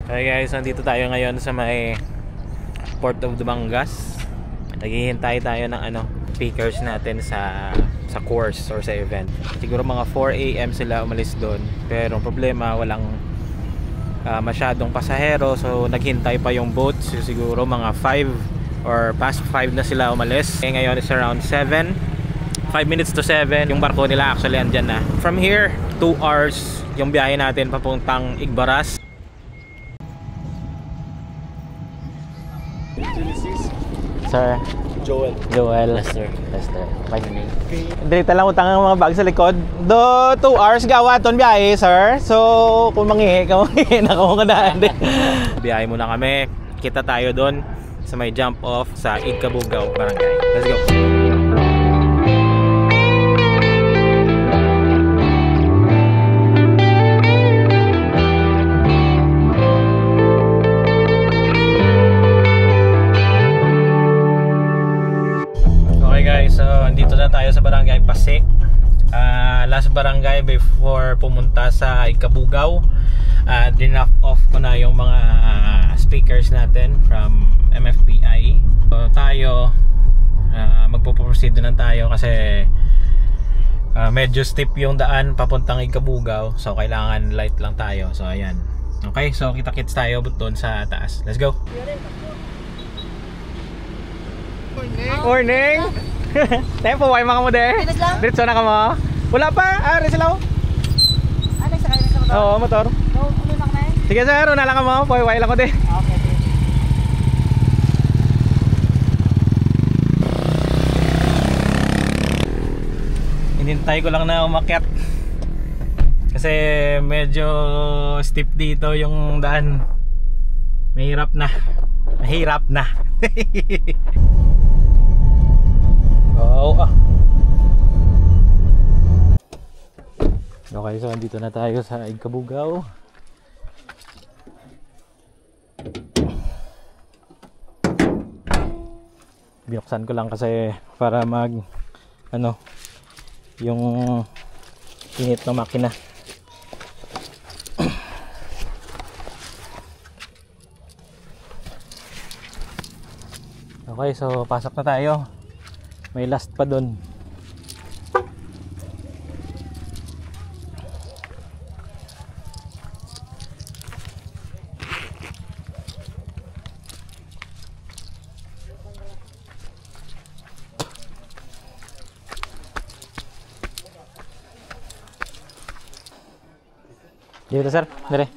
Okay guys, nandito tayo ngayon sa may Port of Dumangas. Naghihintay tayo ng speakers natin sa course or sa event. Siguro mga 4 AM sila umalis doon. Pero ang problema, walang masyadong pasahero. So naghintay pa yung boat. So, siguro mga 5 or past 5 na sila umalis. Ngayon is around 7. 5 minutes to 7. Yung barko nila actually andyan na. From here, 2 hours yung biyahe natin papuntang Igbaras. Sir Joel. Lester. My name. Direta lang utang ang mga bag sa likod. 2 hours gawaton biyahe, sir. So, kung manghihi ka na kung kanaan din. Biyahe muna kami. Kita tayo doon sa may jump off sa Igkabugaw Barangay. Let's go. So andito na tayo sa Barangay Pasig, last barangay before pumunta sa Igkabugaw. Dinap off ko na yung mga speakers natin from MFPI. So tayo magpo-proceed na tayo kasi medyo steep yung daan papuntang Igkabugaw, so kailangan light lang tayo. So ayan, okay, so kita-kits tayo doon sa taas. Let's go. Morning. Tempo, why mga mo de? Diretso na ka mo? Wala pa, sila ko. Nagsakay na sa motor? Oo, motor. Ano na ka na eh? Sige sir, una lang ka mo, why lang ko de. Okay. Hinintay ko lang na umakyat. Kasi medyo steep dito yung daan. Mahirap na. Okay, so andito na tayo sa Igkabugaw. Binuksan ko lang kasi para yung init ng makina. Okay, so pasok na tayo. May last pa dun. Dito sir, dire.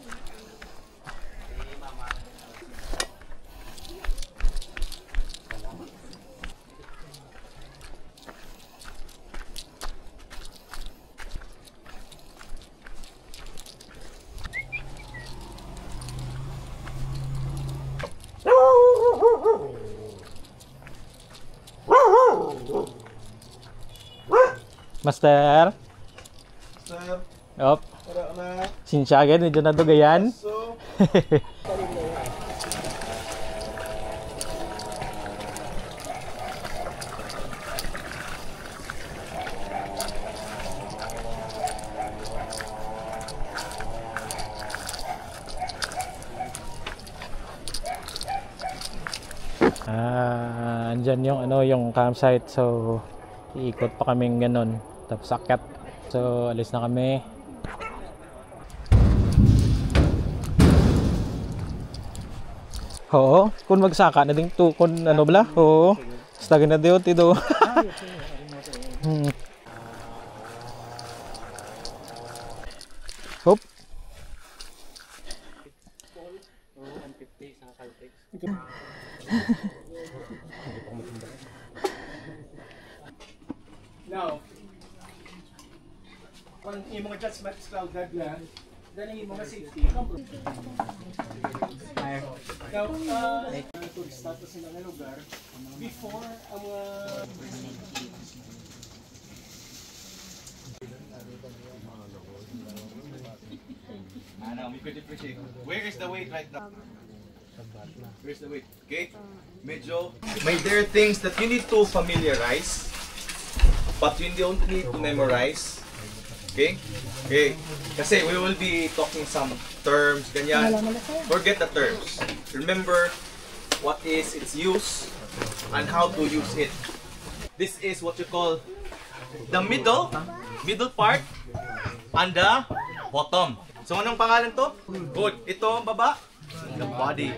Master. Sir. Op. Sinsya agad, medyo nadugayan. So. Andyan yung campsite, so iikot pa kaming ganun tapos akyat. So alis na kami. Oo, kung magsaka na din to, kung bala? Oo, stag na diyo tido. Hop. Now, kung yung mga adjustments lang dagla, dahil yung mga safety. Now, ito status ng mga lugar before ang we could appreciate. Where is the weight right now? Where's the weight? Okay? Medyo, there are things that you need to familiarize, but you don't need to memorize. Okay? Okay. Kasi we will be talking some terms, ganyan. Forget the terms. Remember what is its use and how to use it. This is what you call the middle part and the bottom. So anong pangalan to? Good. Ito ang baba, the body.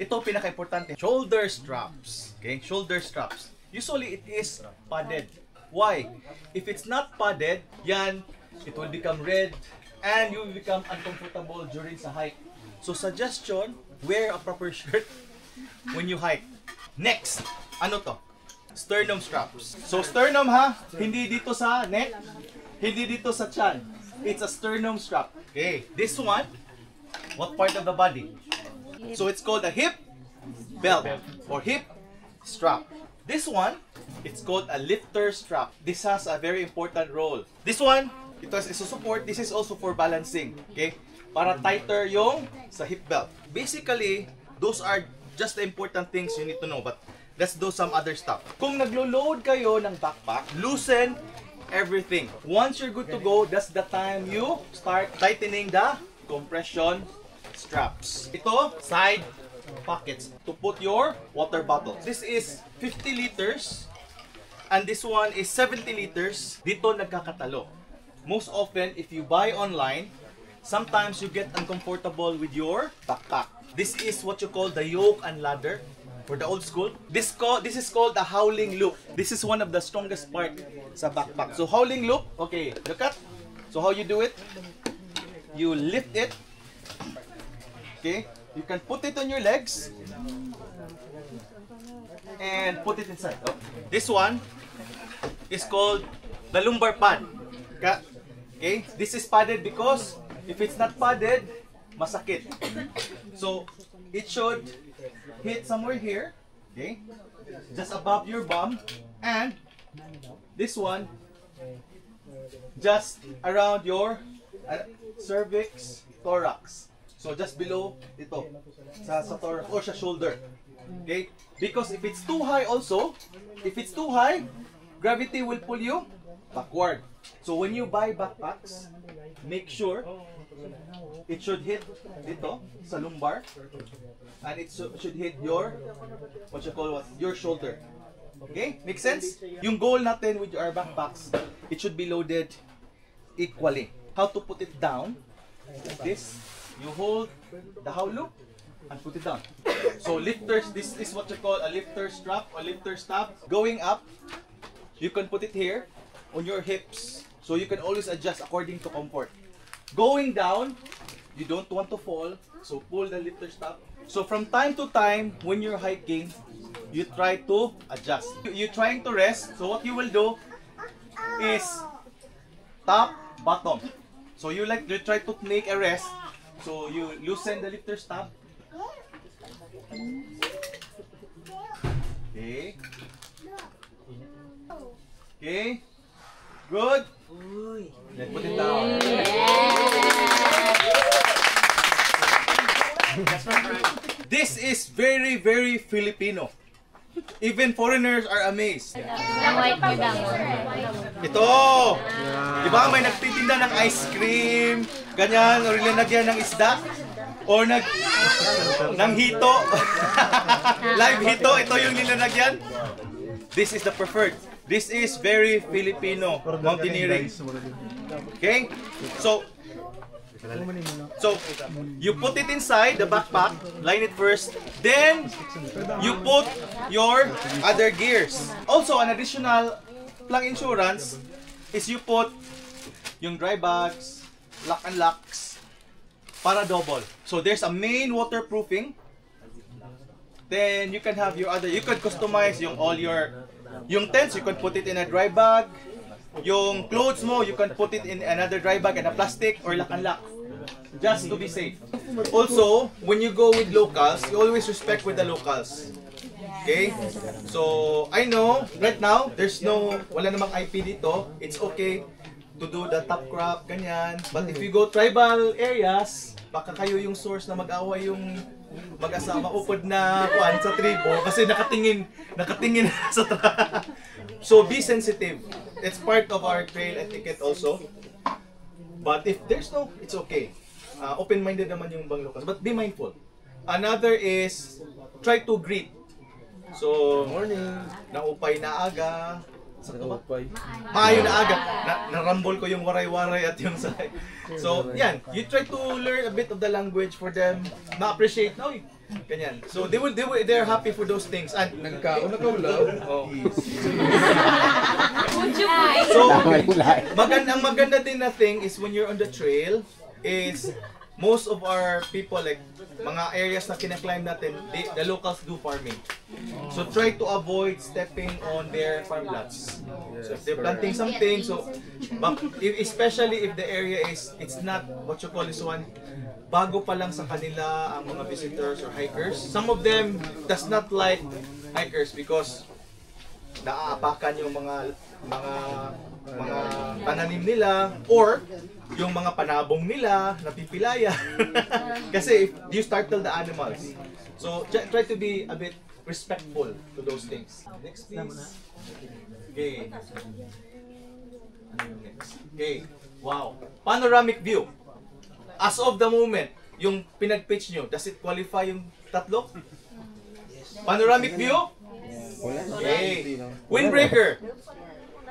Ito pinaka-importante, shoulder straps. Okay? Shoulder straps. Usually it is padded. Why? If it's not padded, yan, it will become red and you will become uncomfortable during sa hike. So suggestion, wear a proper shirt when you hike. Next, ano to? Sternum straps. So sternum ha, hindi dito sa neck, hindi dito sa chan. It's a sternum strap. Okay, this one, what part of the body? So it's called a hip belt or hip strap. This one, it's called a lifter strap. This has a very important role. This one, ito is a support. This is also for balancing. Okay, para tighter yung sa hip belt. Basically, those are just the important things you need to know. But let's do some other stuff. Kung naglo-load kayo ng backpack, loosen everything. Once you're good to go, that's the time you start tightening the compression straps. Ito, side pockets to put your water bottle. This is 50 liters and this one is 70 liters. Dito nagkakatalo. Most often, if you buy online, sometimes you get uncomfortable with your backpack. This is what you call the yoke and ladder. For the old school, this is called a howling loop. This is one of the strongest part sa backpack. So howling loop, okay, look at. So how you do it? You lift it. Okay, you can put it on your legs and put it inside. Oh. This one is called the lumbar pad. Okay, this is padded because if it's not padded, masakit. So it should hit somewhere here, okay, just above your bum, and this one just around your cervix, thorax. So just below ito, sa thorax or sa shoulder, okay? Because if it's too high also, if it's too high, gravity will pull you backward. So when you buy backpacks, make sure it should hit dito sa lumbar. And it should hit your, your shoulder. Okay? Make sense? Yung goal natin with our backpacks, it should be loaded equally. How to put it down? Like this. You hold the how loop and put it down. So lifters, this is what you call a lifter strap or lifter strap. Going up, you can put it here on your hips. So you can always adjust according to comfort. Going down, you don't want to fall. So pull the lifter strap. So from time to time, when you're hiking, you try to adjust. You're trying to rest, so what you will do is top, bottom. So you try to make a rest, so you loosen the lifter strap. Okay. Okay. Good. Then put it down. This is very, very Filipino. Even foreigners are amazed. Ito! Di ba may nagtitinda ng ice cream, ganyan, o nilalagyan ng isda, o ng hito, live hito, ito yung nilalagyan. This is the preferred. This is very Filipino mountaineering. Okay? So you put it inside the backpack, line it first, then you put your other gears. Also, an additional plug insurance is you put yung dry bags, lock and locks, para double. So there's a main waterproofing. Then you can have your other, you can customize yung tents, you can put it in a dry bag. Yung clothes mo, you can put it in another dry bag and a plastic or lock and lock. Just to be safe. Also, when you go with locals, you always respect with the locals. Okay? So, I know, right now, wala namang IP dito. It's okay to do the top crop, ganyan. But if you go tribal areas, baka kayo yung source na mag-away yung mag-asama upod na kuan sa tribo kasi nakatingin sa So be sensitive. It's part of our trail etiquette also. But if there's no, it's okay. Open-minded naman yung ibang locals, but be mindful. Another is try to greet. So, morning, naupay na aga. Maayo na aga. Narambol ko yung waray-waray at yung say. So, yan. You try to learn a bit of the language for them. Ma-appreciate. No, ganyan. So, they're happy for those things. And Nagkaon na kaulaw. oh. So, ang maganda din na thing is when you're on the trail is most of our people, like mga areas na kinaklimb natin, the locals do farming. So try to avoid stepping on their farm lots. So if they're planting something, so especially if the area it's not what you call this one, bago pa lang sa kanila ang mga visitors or hikers. Some of them does not like hikers because naaapakan yung mga pananim nila or yung mga panabong nila napipilaya. Kasi if you startle the animals. So try to be a bit respectful to those things. Next please. Okay. Ano yung next? Okay. Wow. Panoramic view. As of the moment, yung pinag-pitch nyo, does it qualify yung tatlo? Panoramic view? Okay. Windbreaker.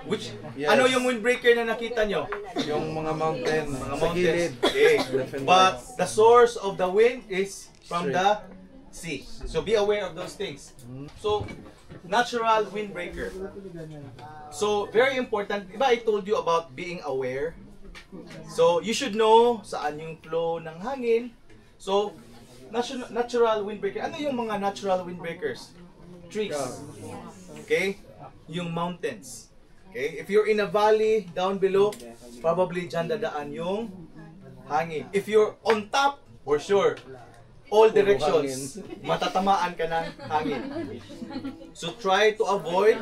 Which, ano yung windbreaker na nakita nyo? Yung mga mountain, Mga sa gilid. mountains. Okay. But the source of the wind is from the sea. So be aware of those things. So, natural windbreaker. So, very important. Diba I told you about being aware? So, you should know saan yung flow ng hangin. So, natural windbreaker. Ano yung mga natural windbreakers? Trees. Okay? Yung mountains. Okay? If you're in a valley down below, probably dyan dadaan yung hangin. If you're on top, for sure, all directions, matatamaan ka ng hangin. So try to avoid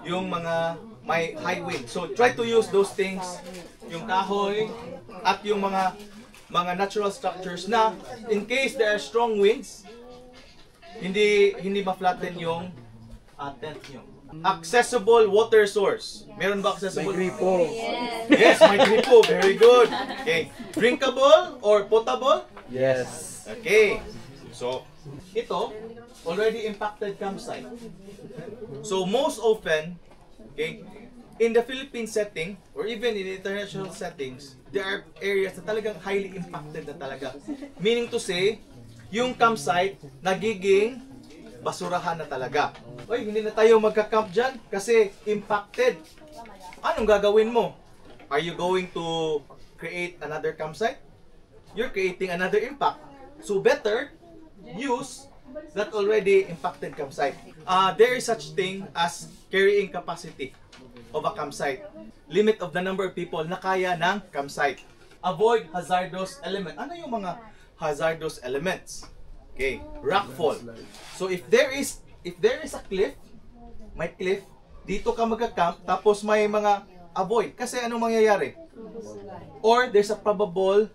yung mga may high wind. So try to use those things, yung kahoy at yung mga natural structures na in case there are strong winds, hindi ma-flatten yung tent nyo. Accessible water source. Meron ba accessible? May gripo. Yes, may gripo. Very good. Okay. Drinkable or potable? Yes. Okay. So, ito, already impacted campsite. So, most often, okay, in the Philippine setting, or even in international settings, there are areas na talagang highly impacted na talaga. Meaning to say, yung campsite, nagiging basurahan na talaga. Oy, hindi na tayo magka-camp dyan kasi impacted. Anong gagawin mo? Are you going to create another campsite? You're creating another impact. So better use that already impacted campsite. There is such thing as carrying capacity of a campsite. Limit of the number of people na kaya ng campsite. Avoid hazardous element. Ano yung mga hazardous elements? Okay, rockfall. So if there is a cliff, may cliff, dito ka magka-camp, tapos may mga avoid. Kasi anong mangyayari? Or there's a probable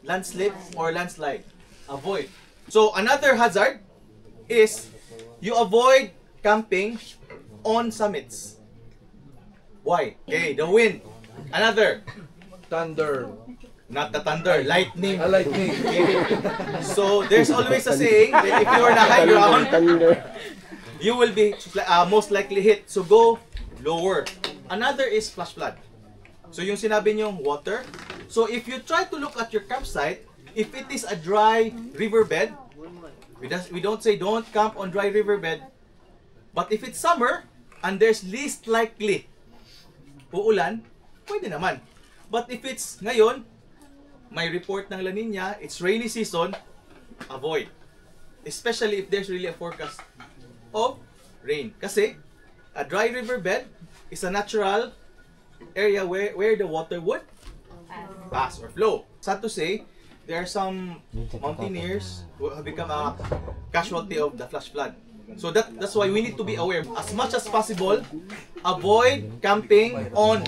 landslip or landslide. Avoid. So another hazard is you avoid camping on summits. Why? Okay, the wind. Another. Thunder. Not the thunder, lightning. Lightning. So there's always a saying that if you are in a high ground, you will be most likely hit. So go lower. Another is flash flood. So yung sinabi niyong water. So if you try to look at your campsite, if it is a dry riverbed, we don't say don't camp on dry riverbed. But if it's summer and there's least likely uulan, pwede naman. But if it's ngayon, may report ng La Nina, it's rainy season, avoid. Especially if there's really a forecast of rain. Kasi, a dry riverbed is a natural area where the water would pass or flow. Sad to say, there are some mountaineers who have become a casualty of the flash flood. So that's why we need to be aware. As much as possible, avoid camping on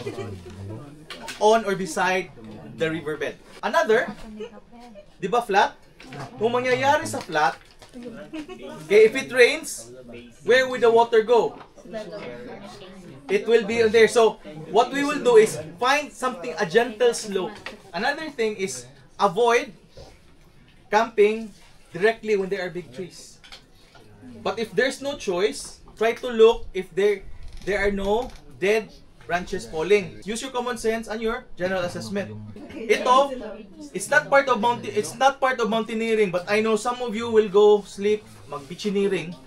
or beside the riverbed. Another, di ba flat? Kung mangyayari sa flat, Okay, if it rains, where will the water go? It will be on there. So what we will do is find something, a gentle slope. Another thing is avoid camping directly when there are big trees. But if there's no choice, try to look if there are no dead branches falling. Use your common sense and your general assessment. Ito, it's not part of mountaineering, but I know some of you will go sleep mag-beachineering.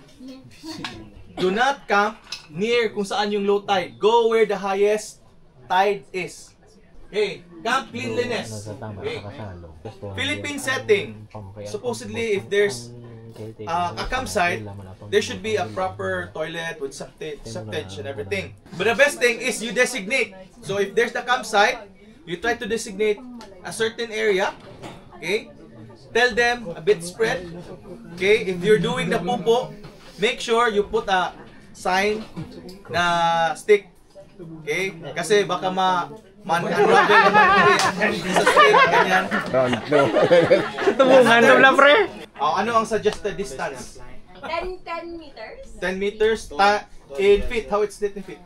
Do not camp near kung saan yung low tide. Go where the highest tide is. Okay, camp cleanliness. Okay. Philippine setting. Supposedly, if there's a campsite, there should be a proper toilet with septage and everything. But the best thing is you designate. So if there's the campsite, you try to designate a certain area. Okay? Tell them a bit spread. Okay? If you're doing the pupo, make sure you put a sign na stick. Okay? Kasi baka unravel naman sa stick, ganyan. Tubungan na lang, pre. Ano ang suggested distance? 10 meters? 10 meters in feet. How it's split in feet?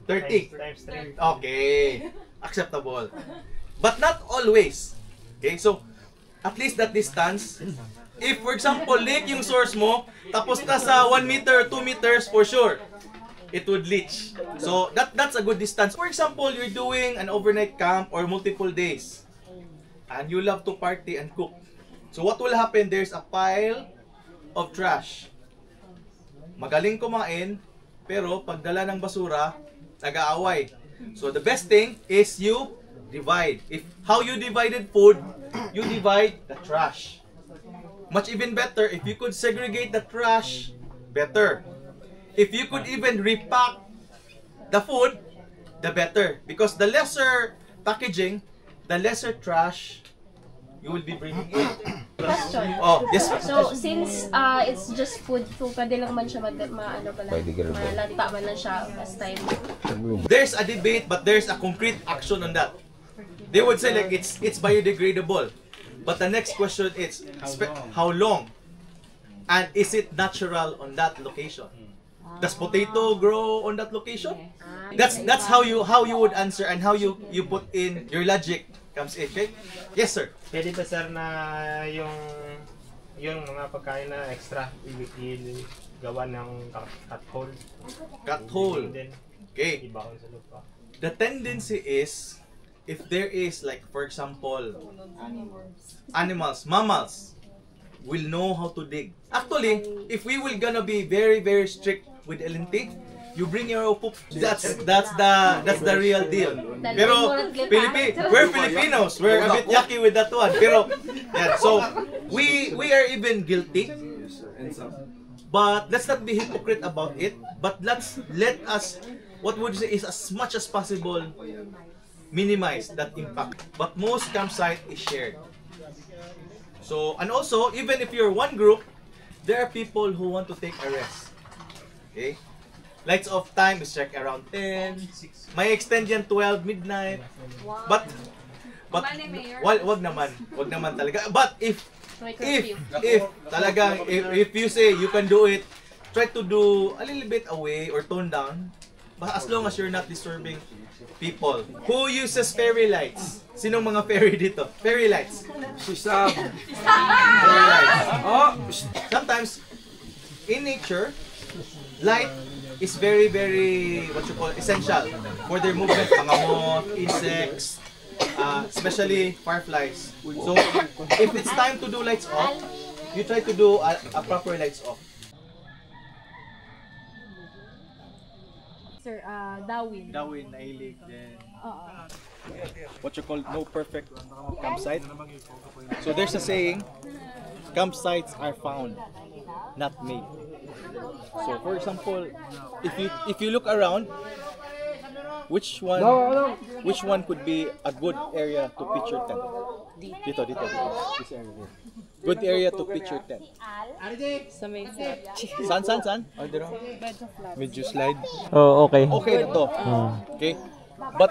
30. Okay. Acceptable. But not always. Okay, so at least that distance. If for example, lake yung source mo, tapos nasa 1 meter, 2 meters for sure, it would leach. So that's a good distance. For example, you're doing an overnight camp or multiple days, and you love to party and cook. So what will happen? There's a pile of trash. Magaling kumain, pero pagdala ng basura, nag-aaway. So the best thing is you divide. How you divided food, you divide the trash. Much even better if you could segregate the trash, better. If you could even repack the food, the better. Because the lesser packaging, the lesser trash you will be bringing in. Question. Oh, yes. So, since it's just food, so pwede lang man siya malanta man lang siya as time. There's a debate, but there's a concrete action on that. They would say like it's biodegradable. But the next question is how long? And is it natural on that location? Does potato grow on that location? That's how you would answer and how you put in your logic comes in, okay? Yes, sir. Pwede ba sir na yung mga pagkain na extra gawa ng cut hole? Cut hole. Then, Okay. ibaon sa lupa. The tendency is if there is like for example mammals will know how to dig. Actually, if we will gonna be very strict with LNT, you bring your own poop. That's the real deal. Pero we're Filipinos. We're a bit yucky with that one. Pero yeah, so we are even guilty. But let's not be hypocrite about it. But let us, what would you say, is as much as possible minimize that impact. But most campsite is shared. So, and also, even if you're one group, there are people who want to take a rest. Okay? Lights off time is check around 10. May extend yan 12 midnight. But wag naman talaga. But if talaga if you say you can do it, try to do a little bit away or tone down. But as long as you're not disturbing people. Who uses fairy lights? Sinong mga fairy dito? Fairy lights. Sisab. Fairy lights. Oh, Sometimes in nature, light is very what you call essential for their movement. Mga moth, insects, especially fireflies. So if it's time to do lights off, you try to do a proper lights off. Sir, Darwin. Darwin, Nailig, then what you call no perfect campsite. So there's a saying, campsites are found, not made. So for example, if you look around, which one could be a good area to pitch your tent? Dito, this area here. Good area to pitch your tent. Sa may flat. San? Oh, dito. Medyo slide. Oh, okay. Okay na to. Okay? But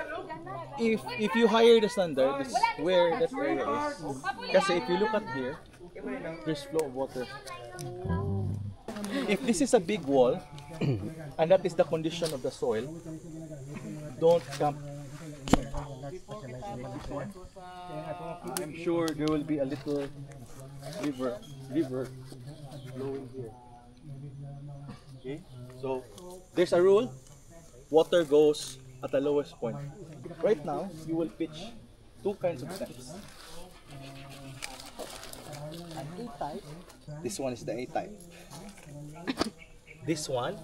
if you hire the standard, this is where that area is. Kasi if you look at here, there's flow of water. If this is a big wall, and that is the condition of the soil, don't camp. I'm sure there will be a little river flowing here. Okay, so there's a rule: water goes at the lowest point. Right now, you will pitch two kinds of steps. A-type. This one is the A-type. This one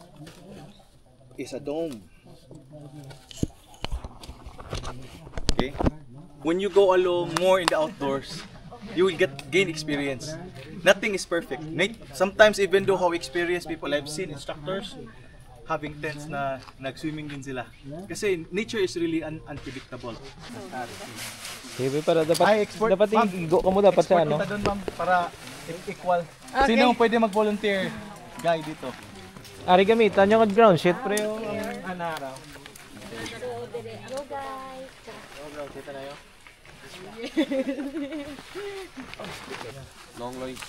is a dome. Okay. When you go along more in the outdoors, you will gain experience. Nothing is perfect. Sometimes even though how experienced people, I've seen instructors having tents na nag-swimming din sila. Kasi nature is really unpredictable. Sige, para dapat igo ka mo dapat sa ano. Export kita doon, ma'am, para equal. Sino pwede mag-volunteer guy dito? Ari gamitan yung ground sheet pre yung anaraw. Go guys! Ground sheet na yun. Long line.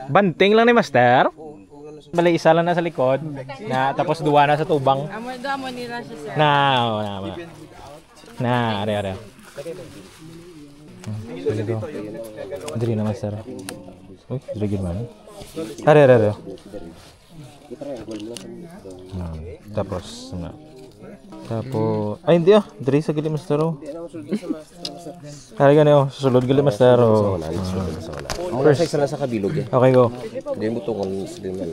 Banting lang ni Master. Bali isa lang na sa likod. Na tapos duwa na sa tubang. Amo nila siya, sir. Are. Dili na Master. Uy, lagi man. Are. Tapos na. Tapos ay hindi diri sa gali Master. Hari gani susulod gali Master. Mga size lang sa kabilog eh. Okay go. Hindi mo tungon sila man.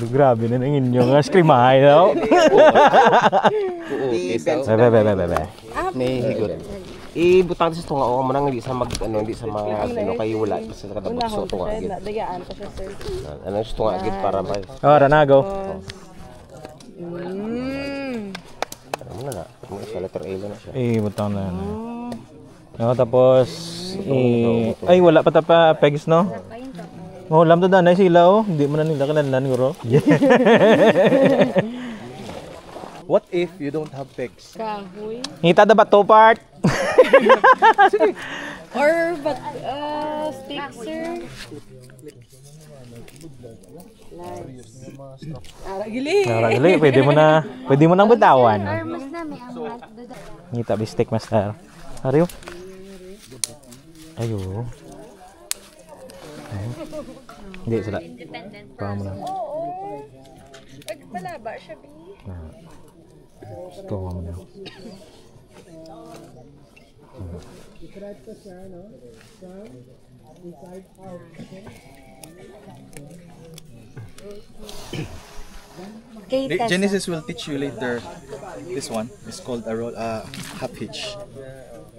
Grabe na ng inyong skrimahay daw. Bebe. May higot. Ibutang sa tunga o man hindi sa hindi sa mga kay wala sa kadabot sa tunga agit. Dagaan pa siya, sir. Ano sa tunga agit para ba? Ranago. Ano na? Sa letter A na siya. Butang na. Tapos ay wala pa tapa pegs no. Lam to danay sila hindi mo na nila kanalan guro. What if you don't have pegs? Kahoy. Ngita da ba to part? Or but stick, sir. Aragili, pwede mo nang bitawan. Ngita bistek Master. Ariyo. Ayo. Hindi sila. Paham mo na. Malaba siya, B. Ito mo na. Genesis will teach you later. This one is called a half hitch.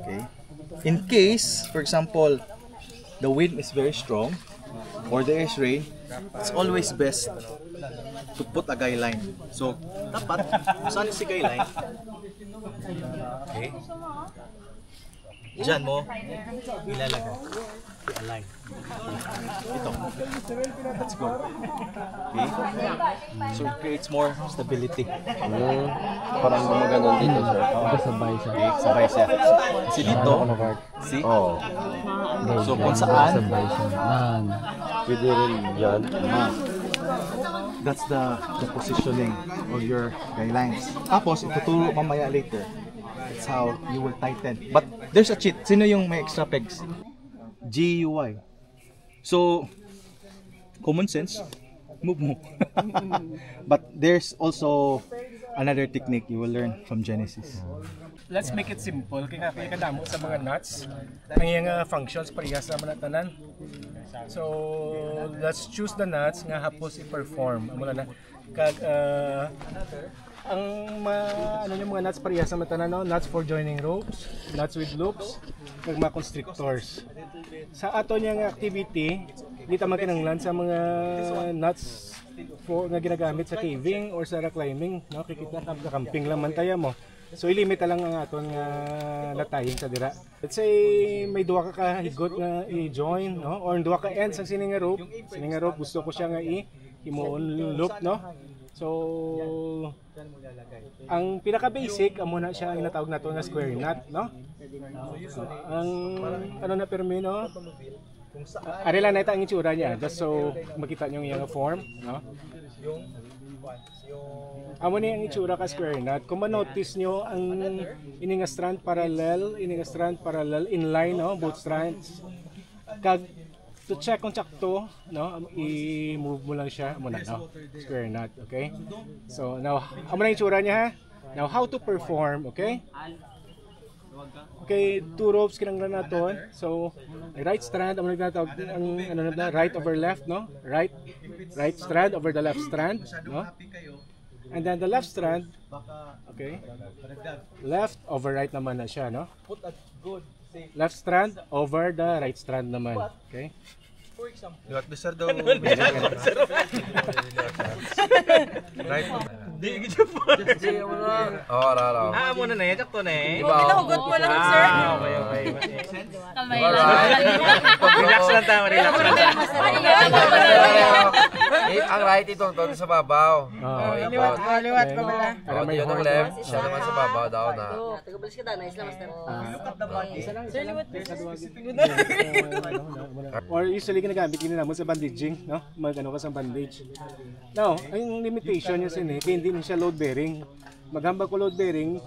Okay. In case, for example, the wind is very strong or there is rain, it's always best to put a guy line. So, dapat, saan si guy line? Okay. Diyan mo, ilalagay. Align. Ito. Let's go. Okay. So, it creates more stability. Parang gumaganon dito, sir. Sabay siya. Okay, sabay siya. Kasi dito, see? Oh. So, kung saan, Pwede rin dyan. that's the positioning of your guidelines. Tapos, ituturo mamaya later. That's how you will tighten. But there's a cheat. Sino yung may extra pegs? GUI. So, common sense, move mo. But there's also another technique you will learn from Genesis. Let's make it simple. Kaya kadamo sa mga nuts. Ang iyang functions parehas naman ang tanan. So, let's choose the nuts nga hapos i-perform. Amo na kag ang mga nuts parehas naman tanan, no? Nuts for joining ropes, nuts with loops, kag mga constrictors. Sa ato niyang activity, dito man kinahanglan sa mga nuts for nga ginagamit sa caving or sa rock climbing, no? Kikita ka camping lang man tayo mo. So ilimit lang ang aton nga latayin sa dira. Let's say may duha ka higot nga i-join, no? Or duha ka ends ang sining nga rope. Sining nga rope gusto ko siya nga i-himuon loop, no? So ang pinaka basic amo na siya ang natawag nato nga square knot, no? Ang ano na permi, no? Ari lang na ang itsura niya just so makita niyo yung form, no? Amo ni ang itsura ka square knot. Kung ma-notice nyo ang ininga strand parallel in line, no? Both strands. Kag to check kung sakto, no? I-move mo lang siya muna, no? Square knot, okay? So now, amo na yung itsura niya, ha? Now how to perform, okay? Okay, 2 ropes kinanglan naton. So right strand amo nagtatawag ang ano na right over left, no? Right strand over the left strand, no? And then the left strand, okay? Left over right naman na siya, no? Left strand over the right strand naman, okay? Liwat besar daw. Right. Di gid po. Oh, ara. Ah, muna na yan. Sakto na eh. Hugot mo lang, sir. Okay. Kamay lang. Relax lang tayo. Relax lang tayo. Ang right itong to sa babaw. Liwat ko pala. Oh, yun ang left. Siya naman sa babaw daw na. Tagabalis ka na, nice lang, master. Sir, liwat. Or usually ginagamit din naman sa bandaging, no? Mag-ano ka sa bandage. Now, ang limitation niya sin hindi siya load bearing. Maghambag ko load bearing,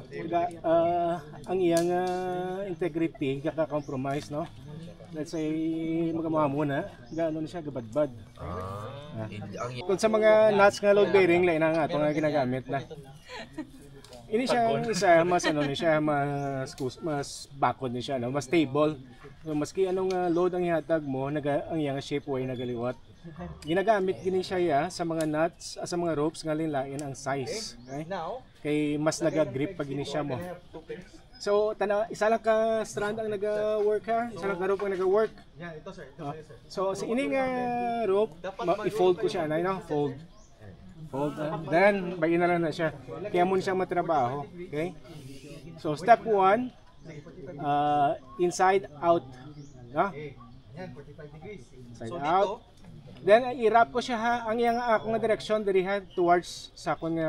ang iyang integrity kaka-compromise, no? Let's say magamawa muna, gaano na siya gabadbad. Kung sa mga nuts nga load bearing, lain ang ato nga ginagamit na. Ini siya isa mas ano ni siya mas bakod ni siya, no? Mas stable. So maski anong load ang ihatag mo, ang iyang shape way nagaliwat. Ginagamit gini siya sa mga nuts, sa mga ropes nga linlain ang size, okay? Kay mas naga-grip pag gini siya mo. So isa lang ka strand ang naga-work ha, isa lang ka rope ang naga-work. Ito sir, so sa ining rope, i-fold ko siya, no? Fold. Then bayin na lang na siya. Kaya mo siya matrabaho, okay? So step 1, inside out, no? Inside out. Then i-wrap ko siya ha, ang iyang akong direksyon diri ha towards sa akong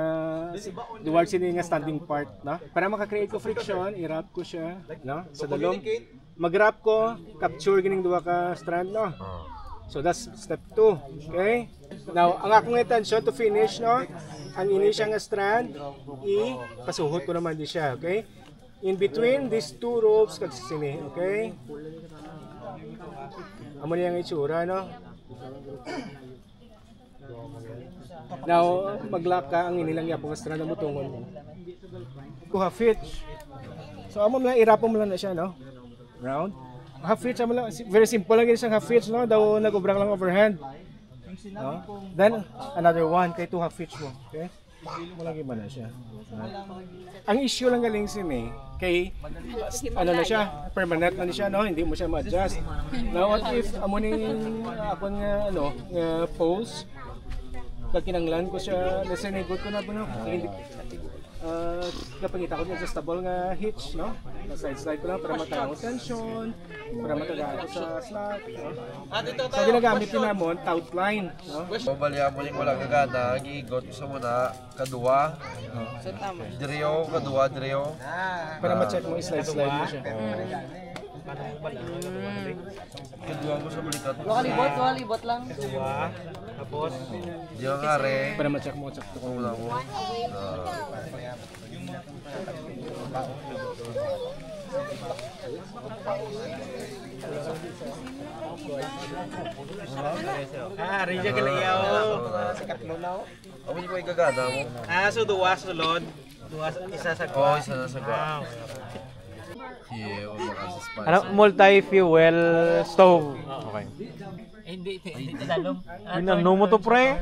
towards ini nga standing part, no? Para maka-create ko friction, i-wrap ko siya, no? Sa dalom. Mag-wrap ko, capture gining duha ka strand, no? So that's step 2, okay? Now, ang akong intention to finish, no? Ang ini siya nga strand, ipasuhot ko naman di siya, okay? In between these 2 ropes kag sini, okay? Amo niya ang itsura, no? Now, mag-lock ka ang inilang yapong strand na mutungon mo. Kuha fitch. So, amo lang, i-wrap mo lang na siya, no? Round. Half fitch, amo lang. Very simple lang yun siyang half fitch, no? Daw nag-ubrang lang overhand. No? Then, another one, kay 2 half fitch mo. Okay? Mo lang iba na siya. Ang issue lang galing sin kay ano na siya, permanent na siya, no? Hindi mo siya ma-adjust. Now what if amo ning akon nga ano, nga pose kag kinanglan ko siya, let's say nigod ko na ba no? Napangita ko niya adjustable nga hitch, no? Slide ko lang para matangos tension, para matagaan sa slot, no? So ginagamit din namon taut line, no? Balya mo ning wala kagana, gigot sa muna kadua. Direo kadua direo. Para ma-check mo slide mo siya. Kadua mo sa balikat. Walibot lang. Tapos, Diyan nga re. Para ma-check mo sakto Kung wala mo. Rija Galayaw. Sikat mo na. Ako hindi ko igagana mo. So duwa sulod. Isa sa Oo, isa na sa gwa. Yeah, ano, multi-fuel stove. Okay. Hindi talong. Ano mo to pre?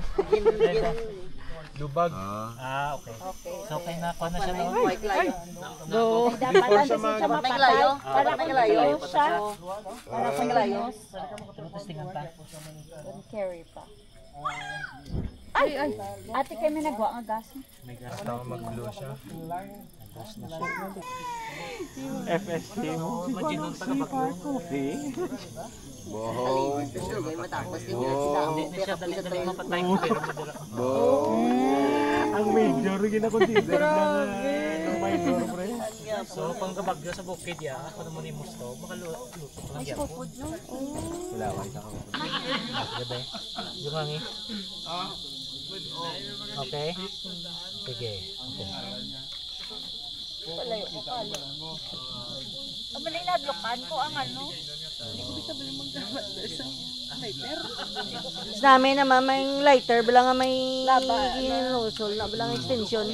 Lubag. Okay. So kay na na siya no. Do. Before siya mag Para panglayo siya. Para panglayo. Testingan pa. Carry pa. Ay, ate kami nagwa ang gas. Basta mag-blow siya. FSC mo. Imagine nung taga-Bagyo. Coffee. Bohong. Hindi siya dali-dali mapatay mo pero madala. Ang major gina-consider ng minor, pre. So, pang kabagyo sa bukid ya, ako naman yung musto, makaluto ko lang yan. Wala ka ako. Gabi. Yung hangi. Okay? Sige. Okay. Kamalay nadlokan ko ang ano. Sa namin naman may lighter, bala nga may ginusol na bala nga extension.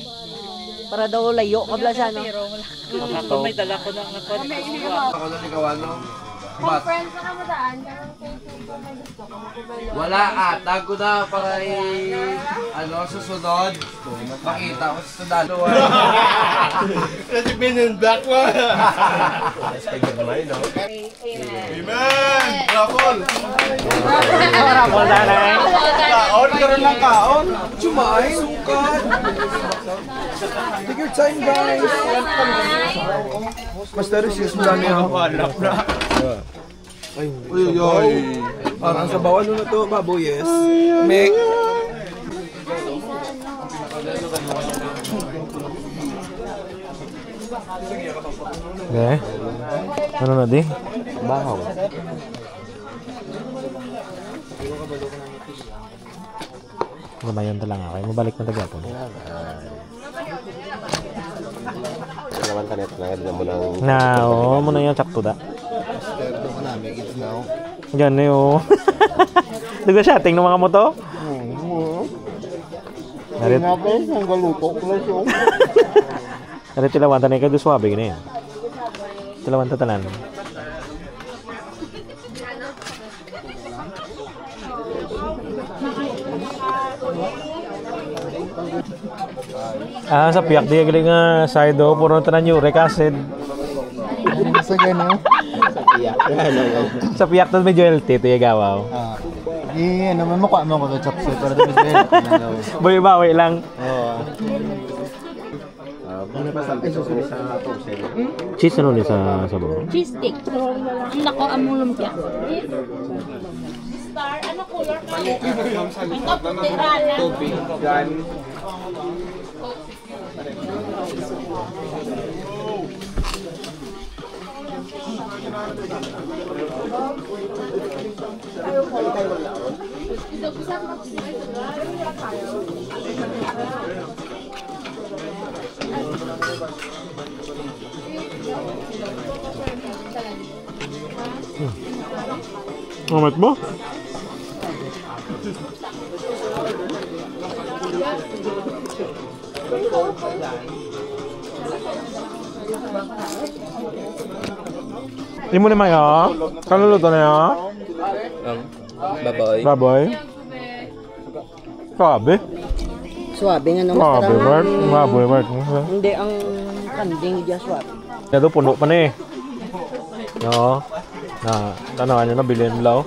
Para daw layo kabla sa ano. Ako may dala ko na ako. Ako na ikaw ano? Kung friends na kamadaan, Wala atag ko na para susunod. Makita ko sa dalawa. Kasi pinundak mo. Amen! Raffle! Raffle na na eh. Kaon, karoon ng kaon. Chumay, sukat. Take your time, guys. Master, excuse me lang yung hanap na. Ay, parang sa bawal na to, baboy, yes. May... Okay. Ano na di? Bahaw. Gamayon ta lang ako. Mabalik na tagapon. Naman ka nito na mo nang... Oo, mo na yung sakto da. Diyan na yun. Diba siya, tingnan mga mo to? Narit. Narit tilawan tanay ka, duswabe ka na yun. Tilawan tatanan. Sa piyak di galing nga side do puro tanan uric acid. Sa gano? Sa piyak to medyo healthy to yagawaw. Naman mo mo ko sa chapsay para dito sa Bawi-bawi lang. Cheese ano ni sa sabaw? cheese stick. Nako, among lumpia. Star, ano color ka? Ito, putirana. Amat mo? Hindi mo naman ya? Kaluluto na ya? Baboy. Baboy? Sabi? Suwabe nga nung Sabi, Mark. Baboy, Mark. Hindi ang kanding di suwabe. Ito, puno pa na eh. Oo. Tanawan nyo na, bilhin lao.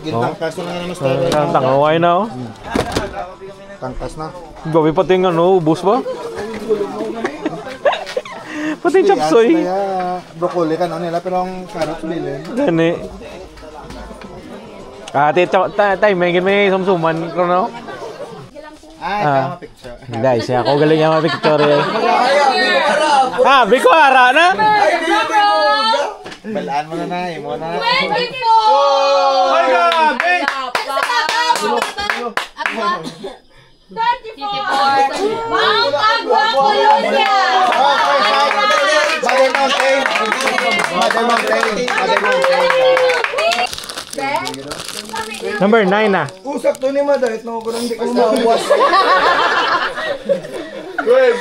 Tangkas na naman style. Tangaway na oh. Tangkas na. Gabi pati yung ano, ubus ba? Pati yung chapsoy. Kaya broccoli ka nila pero ang carrots bilhin. Gani. Tayo, may sumsuman ko no? Picture. Guys, ako galing yung picture eh. Bikwara na? Balaan mo na na, mo na. 24! Ay, grabe! 34! Mount Agua, Colonia! Mother Mountain. Mother Mountain. Mother Mountain. Number 9 na. Usak to ni Madahit na ako hindi ko mawas.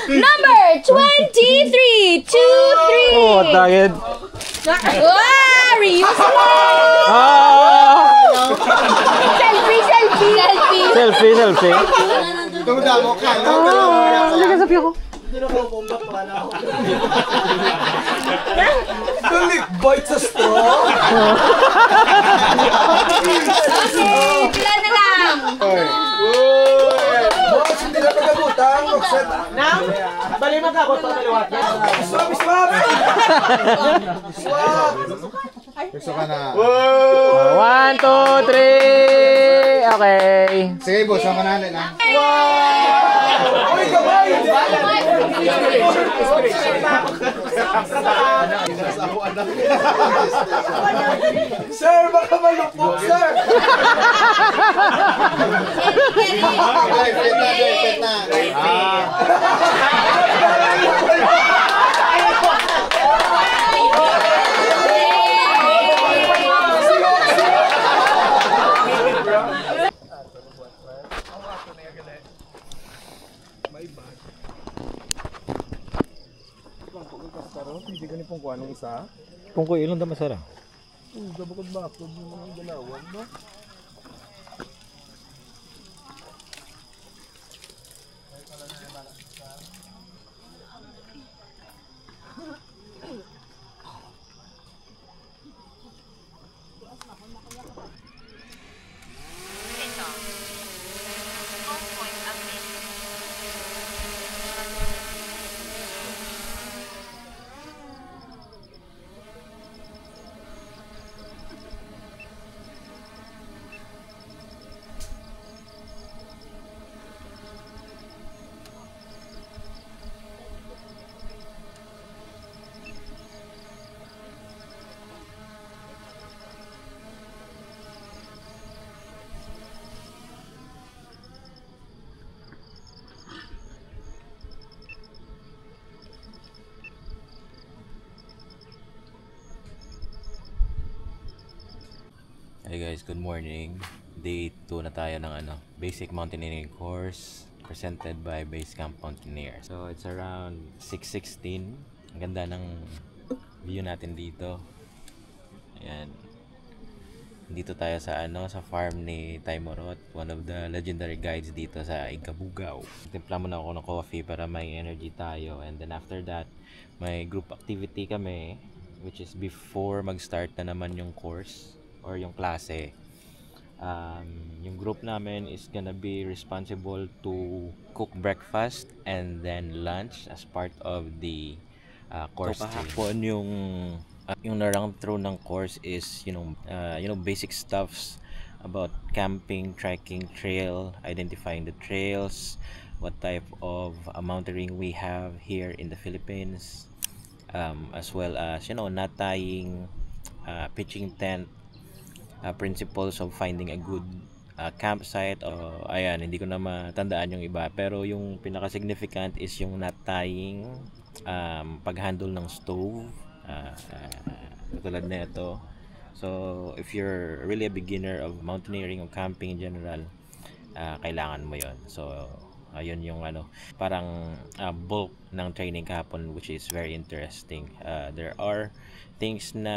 Number 23! 2-3! Oh, tagid. Wow! Reusable! Selfie! Selfie. Tumudamo ka. Halika sa piyo ko. Tulik bite sa straw. Okay, pila na lang! Boss, hindi na pagkabutang. Now, bali magkakot pa naliwat yan. Swap! Swap! Swap! Gusto ka na. 1, 2, 3. Okay. Sige, boss. Ang manali na. Uy, kamay! Sir, baka malupok, sir! Fit na. Hindi ka ni pong kuha ng isa. Kung ko ilang damas sarang. Gabakod-bakod yung mga galawan, no? Hey guys, good morning. Day 2 na tayo ng basic mountaineering course presented by Basecamp Mountaineer. So it's around 6:16. Ang ganda ng view natin dito. Ayan. Dito tayo sa sa farm ni Taimorot, one of the legendary guides dito sa Igabugao. Timpla muna ako ng coffee para may energy tayo, and then after that may group activity kami, which is before mag-start na naman yung course or yung klase. Yung group namin is gonna be responsible to cook breakfast and then lunch as part of the course. So, kahapon yung narang through ng course is basic stuffs about camping, trekking, trail, identifying the trails, what type of mountaineering we have here in the Philippines, as well as not tying, pitching tent, principles of finding a good campsite. Ayan, hindi ko na matandaan yung iba, pero yung pinaka significant is yung not tying, pag-handle ng stove, tulad na ito. So if you're really a beginner of mountaineering or camping in general, kailangan mo yon. So ayun yung parang bulk ng training kahapon, which is very interesting. There are things na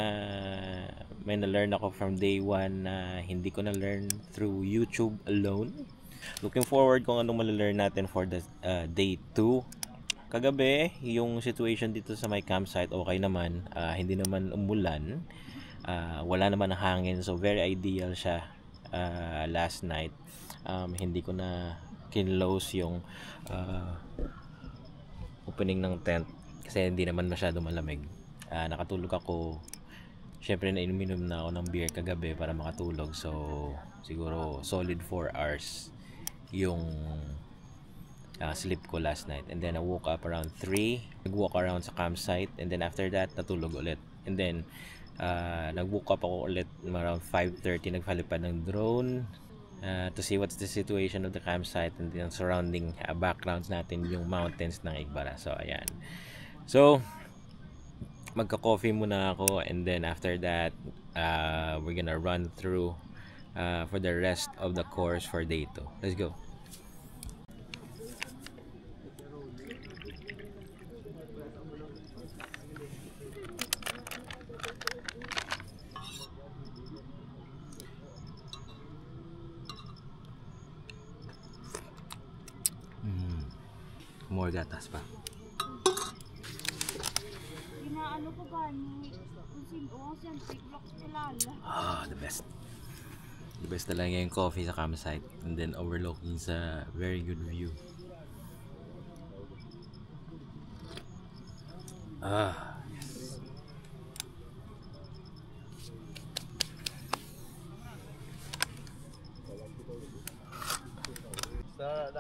may na-learn ako from day 1 na hindi ko na-learn through YouTube alone. Looking forward kung anong ma-learn natin for the day 2. Kagabi, yung situation dito sa my campsite, okay naman. Hindi naman umulan. Wala naman ang hangin, so very ideal siya. Last night, hindi ko na kinlose yung opening ng tent kasi hindi naman masyado malamig. Nakatulog ako. Syempre nainom na ako ng beer kagabi para makatulog, so siguro solid 4 hours yung sleep ko last night. And then I woke up around 3, nag-walk around sa campsite, and then after that natulog ulit. And then nag-woke up ako ulit around 5:30, nagpalipad ng drone to see what's the situation of the campsite and the surrounding backgrounds natin, yung mountains ng Igbara. So ayan. So magka-coffee muna ako, and then after that we're gonna run through for the rest of the course for day 2. Let's go. More gatas pa. Inaano ko gani? Kung sino siyempre block kilala. The best. The best talaga yung coffee sa campsite, and then overlooking sa very good view. Sa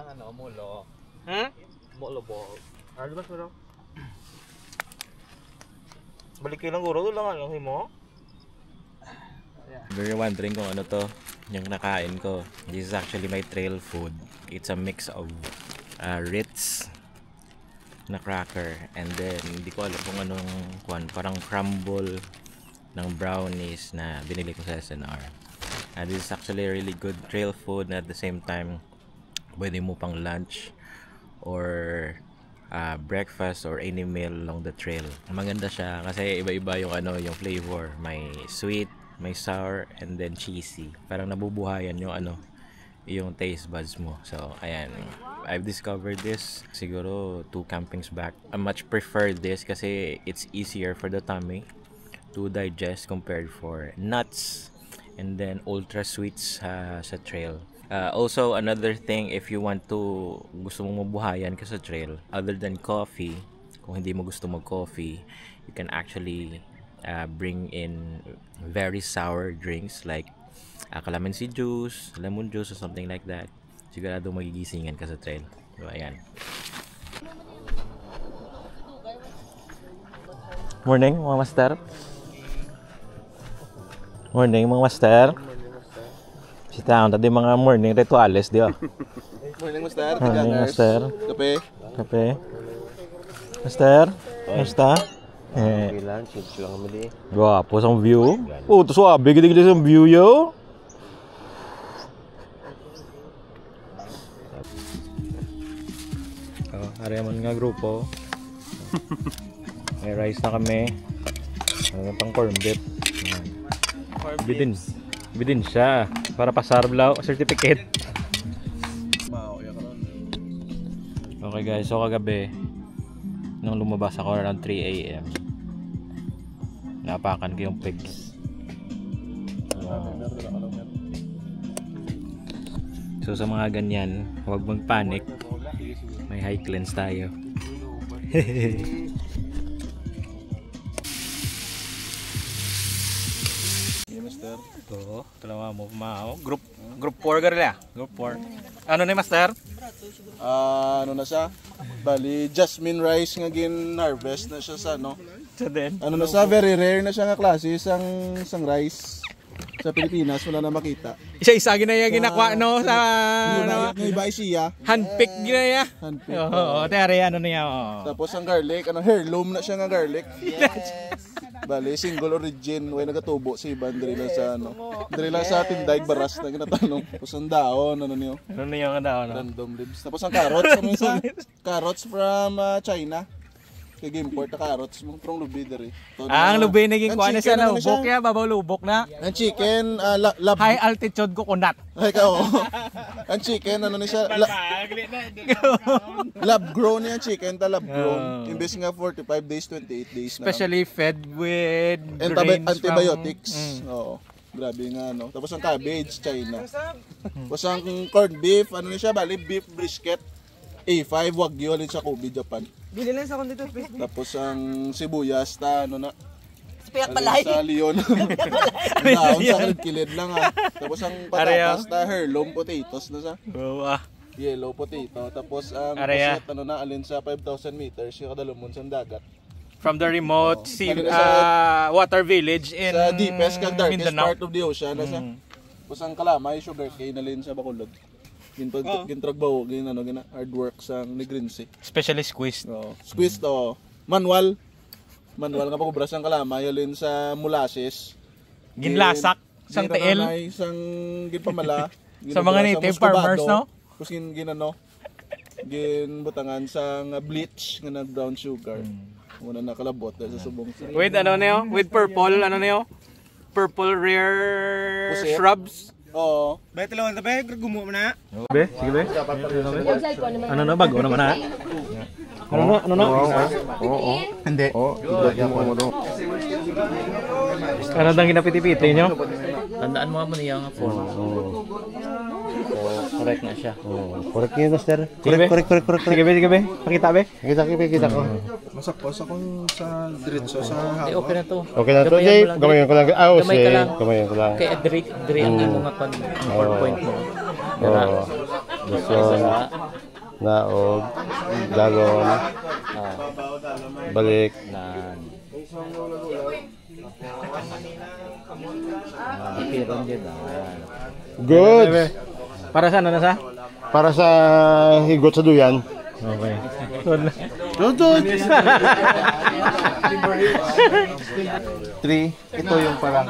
ano, mulo. Mulo ball. Ano ba sila? Balik lang guro lang ang himo. If you're wondering kung ano to, yung nakain ko. This is actually my trail food. It's a mix of Ritz na cracker and then hindi ko alam kung anong parang crumble ng brownies na binili ko sa SNR. This is actually a really good trail food na at the same time pwede mo pang lunch or breakfast or any meal along the trail. Maganda siya kasi iba-iba yung yung flavor. May sweet, may sour, and then cheesy. Parang nabubuhayan yung taste buds mo. So ayan, I've discovered this siguro 2 campings back. I much prefer this kasi it's easier for the tummy to digest compared for nuts and then ultra sweets sa trail. Also, another thing, if you want to, gusto mong mabuhayan ka sa trail, other than coffee, kung hindi mo gusto mag-coffee, you can actually bring in very sour drinks like calamansi juice, lemon juice, or something like that. Sigurado magigisingan ka sa trail. So, ayan. Morning, mga master. Morning, mga master. Sitaon, tadi mga morning rituales, di ba? Morning, Master. Morning, Master. Kape. Kape. Master, kamusta? Bilang, chips lang kami. Gwapo sa view. Oh, to suabe gede-gede sa view yo. Area man nga grupo. May rice na kami. Pang corn beef. Bidin siya para pasarblaw certificate. Okay guys, so kagabi nung lumabas ako around 3 AM napakan ko yung pigs. So sa mga ganyan, huwag magpanic, may high cleanse tayo. Oo, talawa mo mao. Group 4 garila. Group 4. Ano ni Master? Ano na siya? Bali, jasmine rice nga gin-harvest na siya sa So then, ano na siya, very rare na siya nga klase, isang rice sa Pilipinas, wala na makita. Isa-isa ginaya ginakwa no sa May iba siya. handpick ginaya. Handpick. Oo, tare ano niya. Tapos ang garlic, heirloom na siya nga garlic. Bali, single origin, way nagatubo si Iban diri lang sa diri lang sa tindaig baras na ginatanong. Tapos ang daon, niyo? Ano niya ang daon? Random leaves. Tapos ang carrots, carrots from China. Kay import na carrots mong from lubi diri. Ang lubi naging kuha na siya na ubok kaya babaw lubok na. Ang chicken, high altitude coconut. Ay kao. Ang chicken ni siya? Lab grown niya chicken, lab grown. Imbes nga 45 days, 28 days na. Especially fed with antibiotics. Oo. Grabe nga Tapos ang cabbage, China. Tapos ang corned beef, siya bali beef brisket. A5 Wagyu alin sa Kobe, Japan. Bili lang sa akong dito. Tapos ang sibuyas Spiyak palay. Sa Leon. Daon sa kilid lang Tapos ang patatas heirloom potatoes na sa. Yellow potato. Tapos ang puset alin sa 5,000 meters yung kadalumon sa dagat. From the remote water village in sa deepest kag darkest part of the ocean na sa. Tapos ang kalamay sugarcane alin sa Bacolod. Gintragbaw, hard work sa Negrinse. Especially squeezed. Squeezed manual nga pagubras ang kalamay alin sa molasses. Ginlasak sang teel. Sang ginpamala. Sa mga native farmers Tapos ginbutangan sang bleach nga brown sugar. Muna nakalabot dahil sa subong. With with purple purple rare shrubs. Oo. Beto lang na be, gumo mo na. Be, sige be. Ano na bago naman na? Ano na? Oo. Hindi. Ano dang ginapiti-piti nyo? Tandaan mo niya ang form. So, correct na siya. Correct yun, master. Correct. Sige be. Pakita be. Kita ko. Masakpas akong sa diretso sa Okay, okay na to. Okay na to, Jay. Gamayan ko lang. Gamayan ko lang. Kaya dire ang imo nga point mo. Gusto naog, dagon, balik. Good. Para saan na sa? Para sa higot sa duyan. Okay. Good. 3. Ito yung parang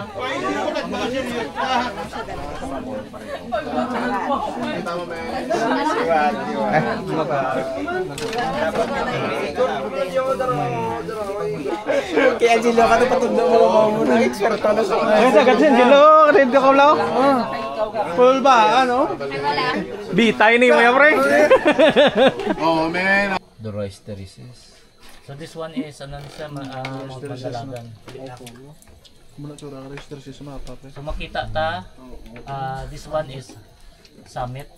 Kaya Angelo ka na patundo mo muna expert na sa Kasi Angelo, red ka lang. Full ba ano? Bitay ni mo ya pre. oh man. The roysterisis. So this one is ano siya magdalagan. Muna tsura ka register siya sa mapa. So makita ta this one is summit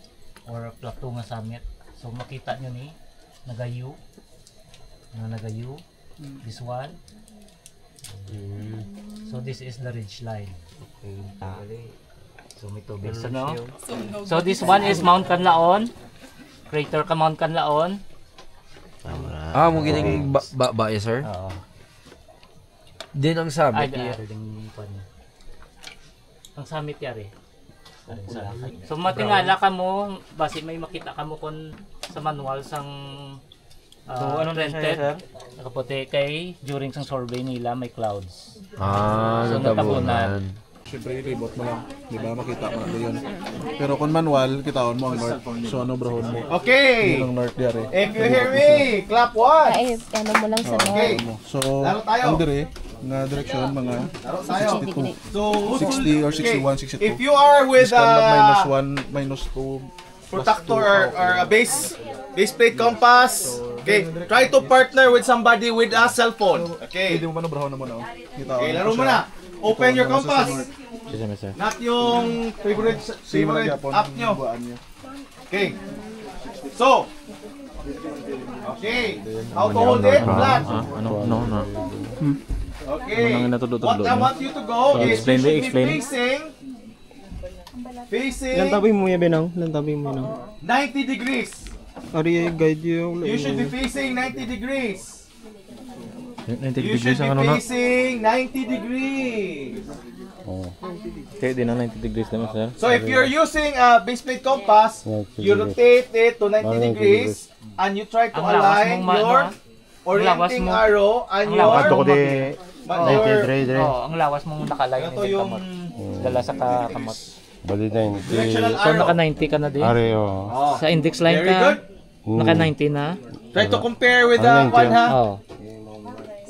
or plateau nga summit. So makita nyo ni nagayu. This one. So this is the ridge line. So may tubig sa no. So this one is Mount Canlaon. Crater ka Mount Canlaon. Mo gining ba sir? Oo. Din ang summit. Ang summit yari. So matingala ka mo base may makita ka mo kon sa manual sang anong rented nakaputi kay during sang survey nila may clouds. So natabunan. Siyempre i-remote mo lang, di ba makita mo na yun. Pero kung manual, kitawan mo ang north. So ano brahon mo? Okay! Yun ang north diari. If you hear me, clap once! Ay, ano mo lang sa Okay. So, ang dire, nga direksyon mga 62. So, 60 or 61, 62. if you are with minus 1, minus 2, protector or a base plate compass, okay, try to partner with somebody with a cell phone. Okay. Pwede mo ba brahon na mo na? Okay, laro mo na. Open your compass. Not yung favorite app nyo. Okay. So, okay. How to hold it? Flat. No. Okay. What I want you to go is you should be facing Ilang tabi mo yan, Benang? Ilang tabi mo yan? 90 degrees. Ari, guide yung... You should be facing 90 degrees. 90 You degrees should ang be ano na? facing 90 degrees. Kaya din ang 90 degrees naman, sir. So if you're using a base plate compass, you rotate it to 90 degrees and you try to align your orienting arrow and your ang lawas mong nakalign ito yung dala sa kamot. Bali 90. directional So arrow. naka 90 ka na din. Are Sa index line Very ka. good. Naka 90 na. Try to compare with the one ha. Oh.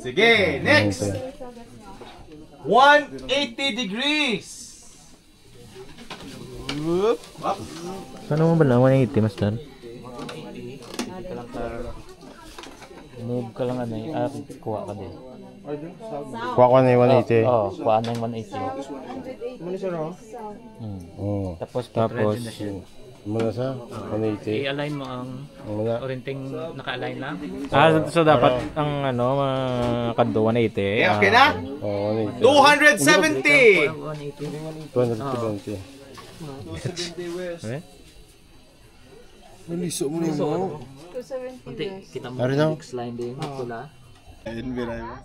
Sige, next. 180 degrees. Whoop. Up. Saan mo ba na 180, master? Move ka lang ano kuha ka din. Kuha ko na yung 180. Oo, kuha na yung 180. Tapos Mula sa 180. i-align mo ang orienting naka-align lang. So dapat ang ano, kanto 180. Okay na? 270. 270. Naliso mo na mo. 270 Kita mo Ari daw. index line din. Pula. Ayun, biray mo.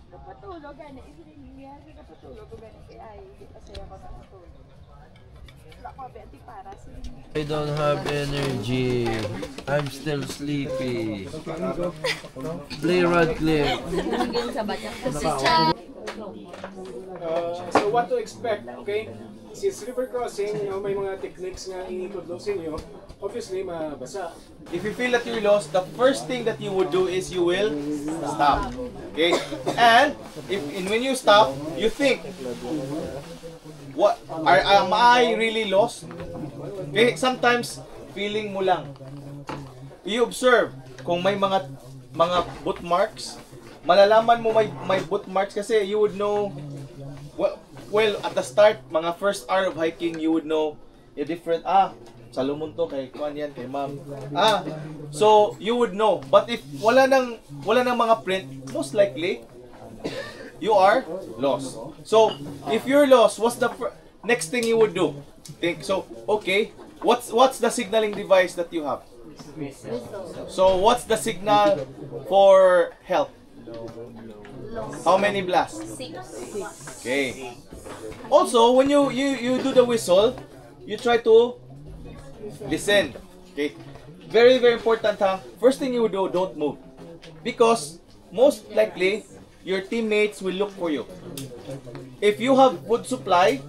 Kapatulog, gani. Isiniya, kapatulog ko gani. Ay, di pa siya kapatulog. Wala ko, benti para. I don't have energy. I'm still sleepy. Play Radcliffe. So what to expect, okay? Since river crossing, may mga techniques nga i-introduce nyo. Obviously, mabasa. If you feel that you're lost, the first thing that you would do is you will stop. Okay? And when you stop, you think, what am I really lost? Okay? Sometimes feeling mo lang. You observe kung may mga bootmarks malalaman mo may boot marks kasi you would know, well, at the start, mga first hour of hiking, you would know a different, Salomon to, kay Kwan yan, kay Ma'am. So, you would know. But if wala nang mga print, most likely, you are lost. So, if you're lost, what's the next thing you would do? Think, so, okay, what's the signaling device that you have? So, what's the signal for help? How many blasts? 6. Okay. Also, when you do the whistle, you try to listen. Okay. Very, very important, ha? First thing you do, don't move. Because, most likely, your teammates will look for you. If you have food supply,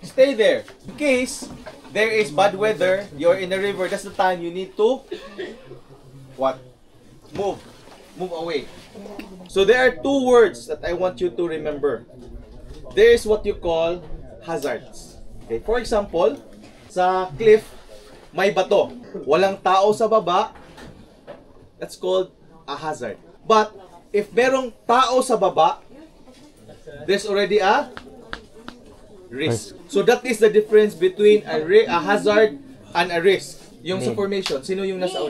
stay there. In case there is bad weather, you're in the river, that's the time you need to what? Move away. So there are 2 words that I want you to remember. There is what you call hazards. Okay, for example, sa cliff, may bato. Walang tao sa baba. That's called a hazard. But if merong tao sa baba, there's already a risk. So that is the difference between a hazard and a risk. Yung sa formation, sino yung nasa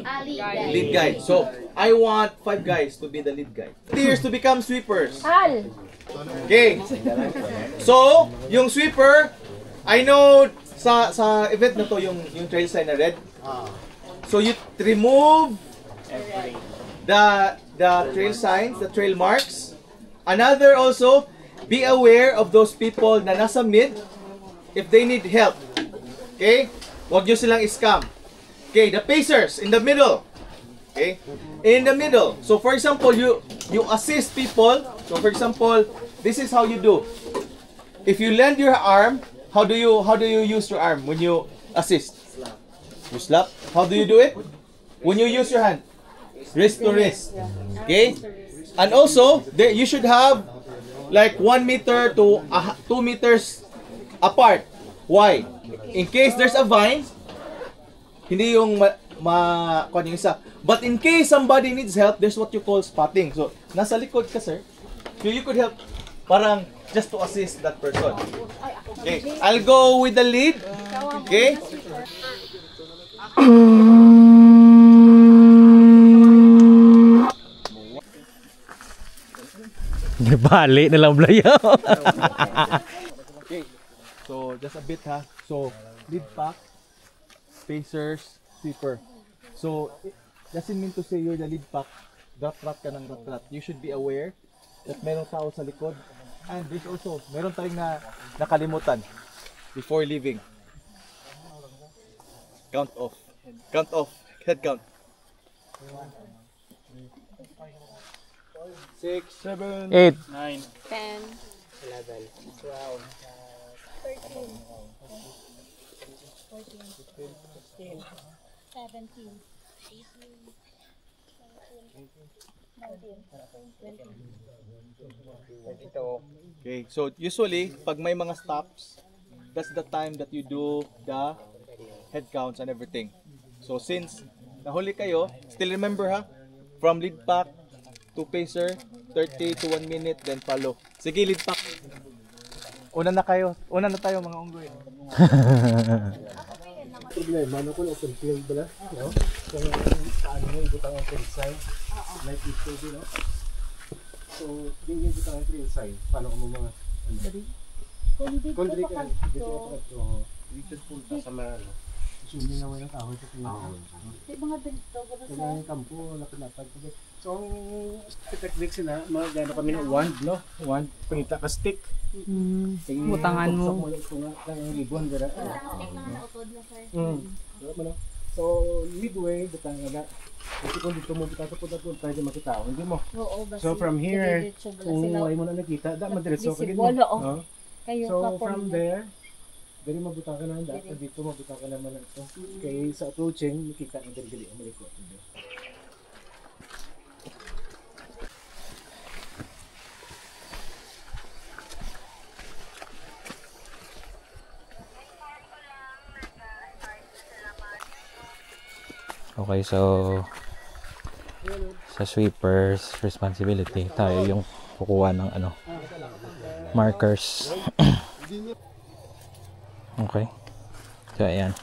lead guy. So I want 5 guys to be the lead guy. Volunteers to become sweepers. Okay. So yung sweeper, I know sa event na to yung trail sign na red. So you remove the trail signs, the trail marks. Another also, be aware of those people na nasa mid if they need help. Okay? Huwag nyo silang scam. Okay, the pacers in the middle. Okay? In the middle. So for example, you assist people. So for example, this is how you do. If you lend your arm, how do you use your arm when you assist? You slap. How do you do it? When you use your hand, wrist to wrist. Okay? And also, you should have like 1 meter to 2 meters apart. Why? In case there's a vine, hindi yung kung yung isa. But in case somebody needs help, there's what you call spotting. So, nasa likod ka, sir. So, you could help parang just to assist that person. Okay, I'll go with the lead. Okay? Bali na lang blayo. Okay. So, just a bit, ha. So, lead pack, pacers, sweeper. So, it doesn't mean to say you're the lead pack. Rat-rat ka ng rat-rat. You should be aware that merong tao sa likod. And there's also, meron tayong nakalimutan before leaving. Count off. Count off. Head count. 6, 7, 8, 9, 10, 11, 12, 13, 14, 15, 17, 18, Okay, so usually, pag may mga stops, that's the time that you do the head counts and everything. So since nahuli kayo, still remember, ha? From lead pack to pacer, 30 to 1 minute, then follow. Sige, lead pack. Una na tayo mga unggoy. Problema, ano kung open field ba? No? Kung paano mo ibutang ang trail sign, like ito, no? So, hindi ibutang ang trail sign, paano ko mo mga Kundri ka dito ako dito punta sa mga hindi na walang kahoy sa pinaka. Mga dito ba sa kampo lapad. So ang technique sila magano kami ng wand, no? Wand pangita ka stick. Butangan mo. Ang libon dira. So midway butang nga. Kasi kung dito mo kita punta pwede makita hindi mo. So from here kung ay mo na nakita, da madiretso ka gid mo. So from there, dari mabuta ka na dito mabuta ka naman ito. Kay sa approaching, makita na dali ang malikot. Okay, so sa sweepers responsibility, tayo yung kukuha ng ano, markers. Okay, so ayan.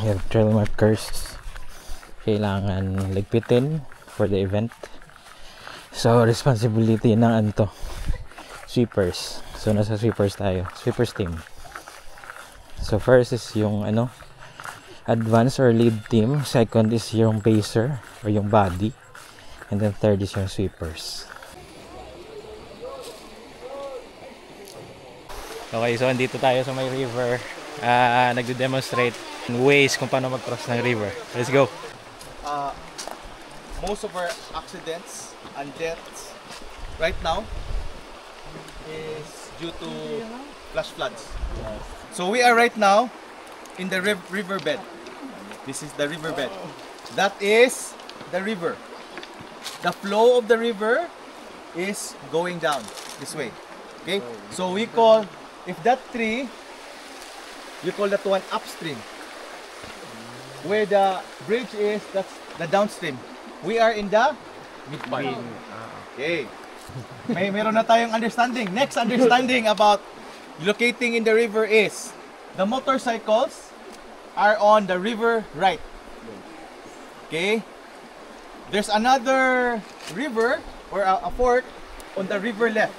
Yung trail markers kailangan ligpitin for the event. So responsibility ng ano to, sweepers. So nasa sweepers tayo, sweepers team. So first is yung ano, advance or lead team, second is yung pacer or yung body, and then third is yung sweepers. Okay, so andito tayo sa may river. Nagde-demonstrate ways kung paano mag-cross ng river. Let's go. Most of our accidents and deaths right now is due to flash floods. So we are right now in the riverbed. This is the riverbed. That is the river. The flow of the river is going down this way. Okay? So we call, if that tree, you call that one upstream. Where the bridge is, that's the downstream. We are in the mid part. Okay. Meron na tayong understanding. Next understanding about locating in the river is the motorcycles are on the river right. Okay. There's another river or a fork on the river left.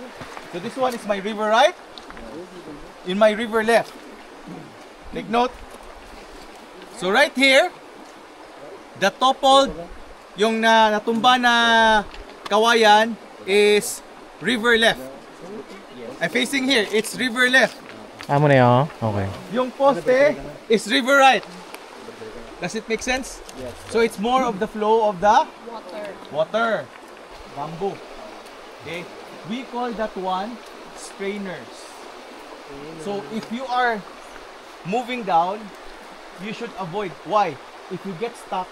So this one is my river right. In my river left. Take note. So right here, the toppled, yung natumba na kawayan is river left. I'm facing here, it's river left. Amo na yun? Okay. Yung poste is river right. Does it make sense? Yes. So it's more of the flow of the Water. bamboo. Okay? We call that one strainers. So if you are moving down, you should avoid. Why? If you get stuck,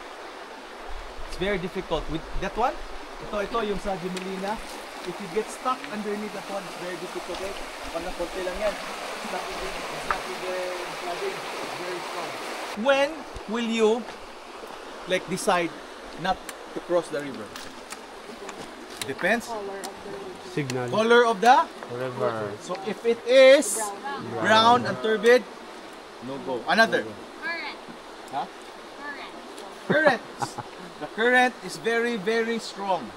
it's very difficult. With that one, ito yung sa Gemellina. If you get stuck underneath that one, it's very difficult. Okay? Pag napunti lang yan, it's not even flooding. It's very strong. When will you like decide not to cross the river? Depends. Signal. Color of the River. So if it is brown and turbid, no go. Another. Current. Huh? Current. The current is very, very strong.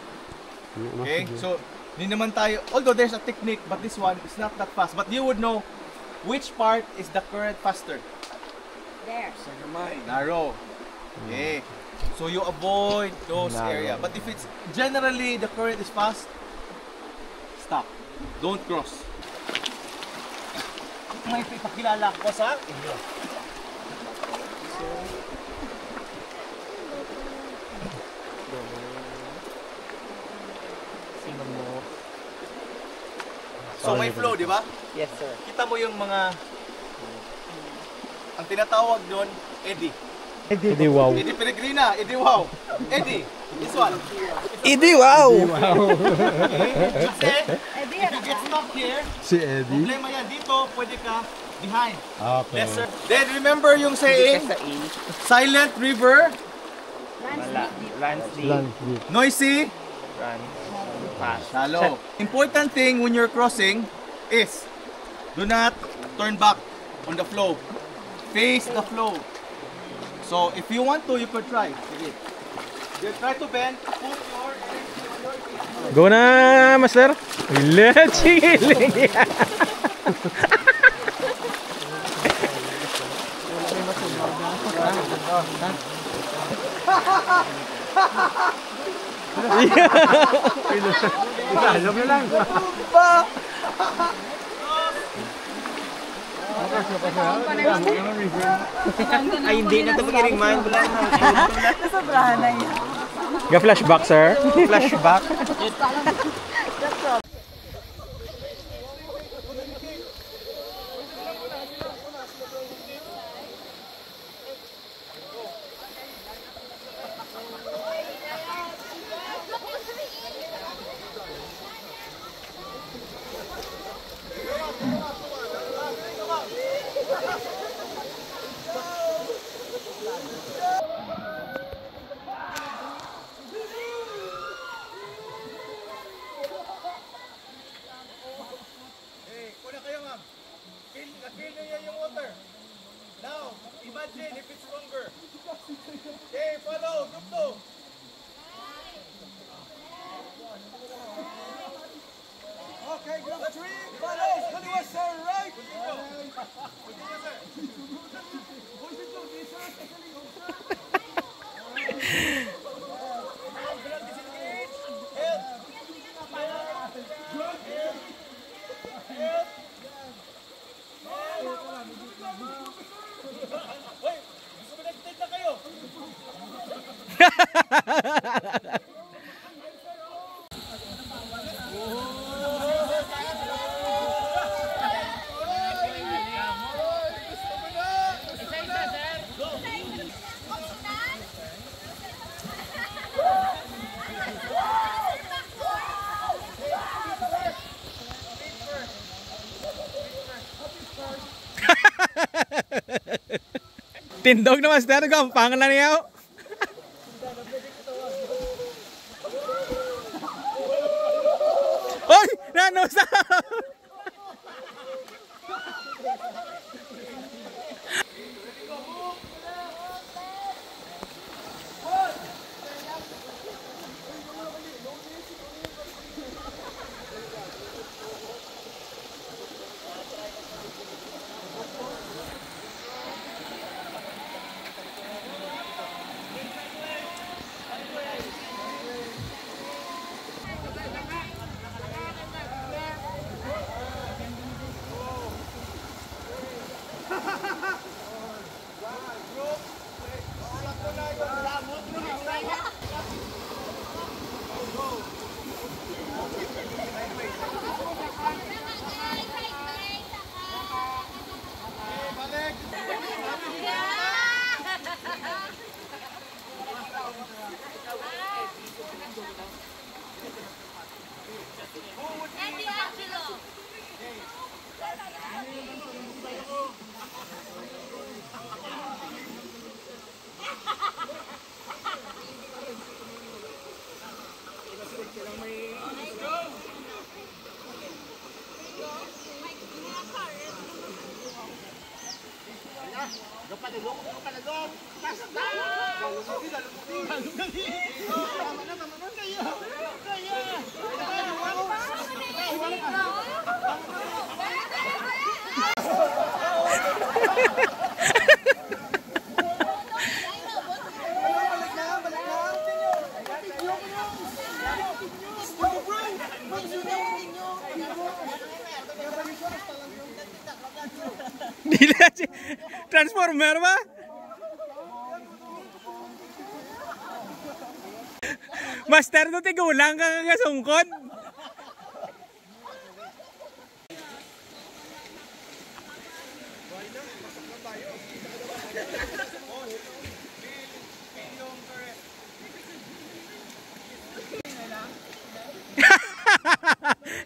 Okay, so hindi naman tayo, although there's a technique, but this one is not that fast. But you would know which part is the current faster. There. Narrow. Okay, so you avoid those areas. But if it's generally the current is fast, stop. Don't cross. May ipakilala ko sa inyo. So may flow, di ba? Yes, sir. Kita mo yung mga, ang tinatawag doon, eddy. Eddy wow. Eddy Peregrina, eddy wow. Eddy, this one. Eddy wow! Kasi, if you get stuck here, Si Eddie. problema yan. Dito, pwede ka behind. Okay. Lesser. Then remember yung saying, silent river, Runs deep. noisy, shallow. Important thing when you're crossing is do not turn back on the flow. Face the flow. So if you want to, you could try. Sige. You try to bend, put your energy on your feet. Go na, master! Let's chilling! Alam na lang. Ay, hindi na ito magiring man. Wala na. Nasobrahan na yan. Ga-flashback, sir? Flashback. Tindog na master, gampang na niya. Oy, nanusa. Transformer ba? Master, no tigulang ka kagasungkod.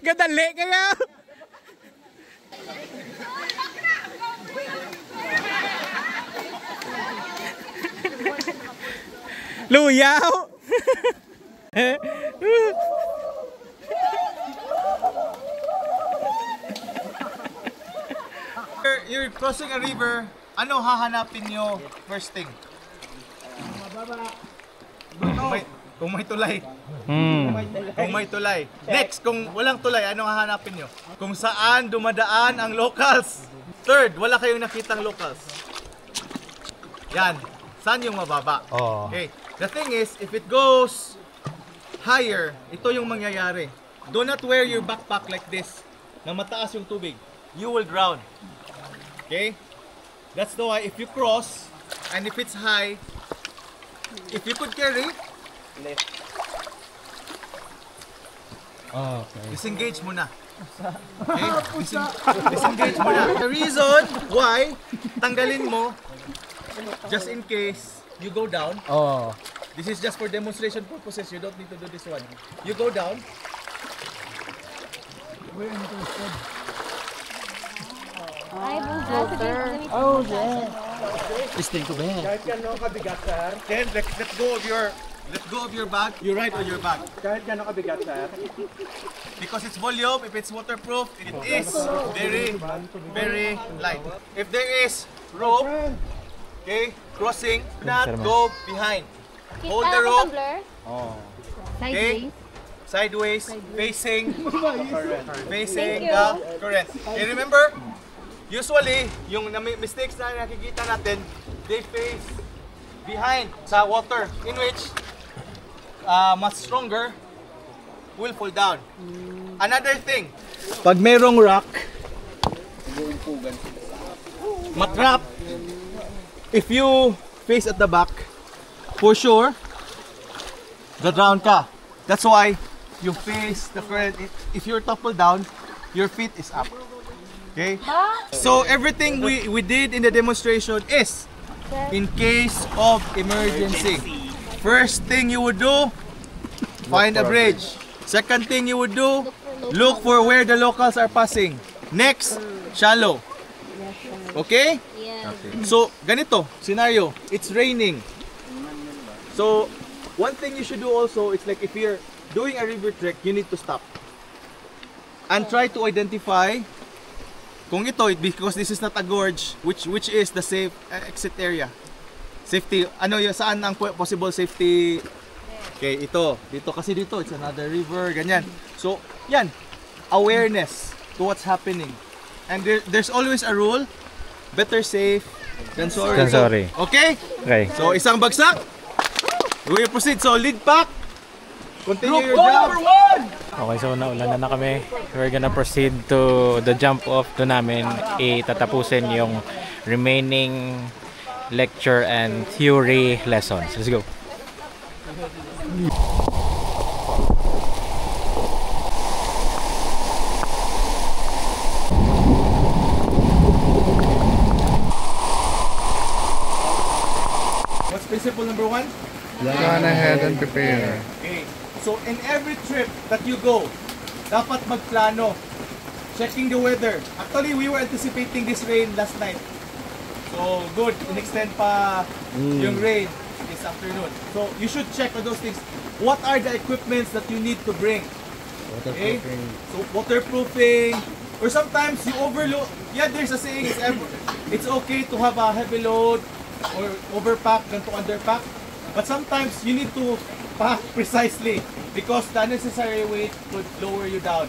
Gadali kaya. Luyaw. You're crossing a river, ano hahanapin nyo first thing? Kung may tulay. Kung may tulay. Next, kung walang tulay, ano hahanapin nyo? Kung saan dumadaan ang locals. Third, wala kayong nakitang locals. Yan. Saan yung mababa? Oh. Okay. The thing is, if it goes higher, ito yung mangyayari. Do not wear your backpack like this, na mataas yung tubig. You will drown. Okay? That's the why if you cross, and if it's high, if you could carry, disengage muna. Okay? Disengage muna. The reason why, tanggalin mo, just in case you go down. This is just for demonstration purposes. You don't need to do this one. You go down. Oh, yeah. Listen ko ba? Kahit gano'ng kabigat, sir. Then, let go of your bag. You ride on your bag. Kahit gano'ng kabigat, sir. Because it's volume, if it's waterproof, it is very, very light. If there is rope, okay, crossing, do not go behind. Hold the rope. Okay? sideways, facing the current. And remember, usually, yung mistakes na nakikita natin, they face behind sa water, in which much stronger will fall down. Another thing, pag mayroong rock, matrap, if you face at the back, for sure, drown ka. That's why you face the current. If you're toppled down, your feet is up. Okay? So everything we did in the demonstration is in case of emergency. First thing you would do, find a bridge. Second thing you would do, look for where the locals are passing. Next, shallow. Okay? So, ganito, scenario, it's raining. So, one thing you should do also, it's like if you're doing a river trek, you need to stop. And try to identify kung ito, because this is not a gorge, which is the safe exit area. Safety, ano yung saan ang possible safety? Okay, ito. Dito kasi dito, it's another river, ganyan. So, yan. Awareness to what's happening. And there's always a rule, better safe than sorry. Okay? Okay. So, isang bagsak. We will proceed. So, lead pack. Continue your job. Okay, so naulan na kami. We're gonna proceed to the jump off. Doon namin itatapusin yung remaining lecture and theory lessons. Let's go. What's principle number 1? Plan ahead and prepare. Okay. So in every trip that you go, dapat magplano. Checking the weather. Actually, we were anticipating this rain last night. So good, in-extend pa yung rain this afternoon. So you should check on those things. What are the equipments that you need to bring? Okay? So waterproofing. Or sometimes you overload. Yeah, there's a saying, it's okay to have a heavy load or overpack than to underpack. But sometimes you need to pack precisely because the unnecessary weight could lower you down.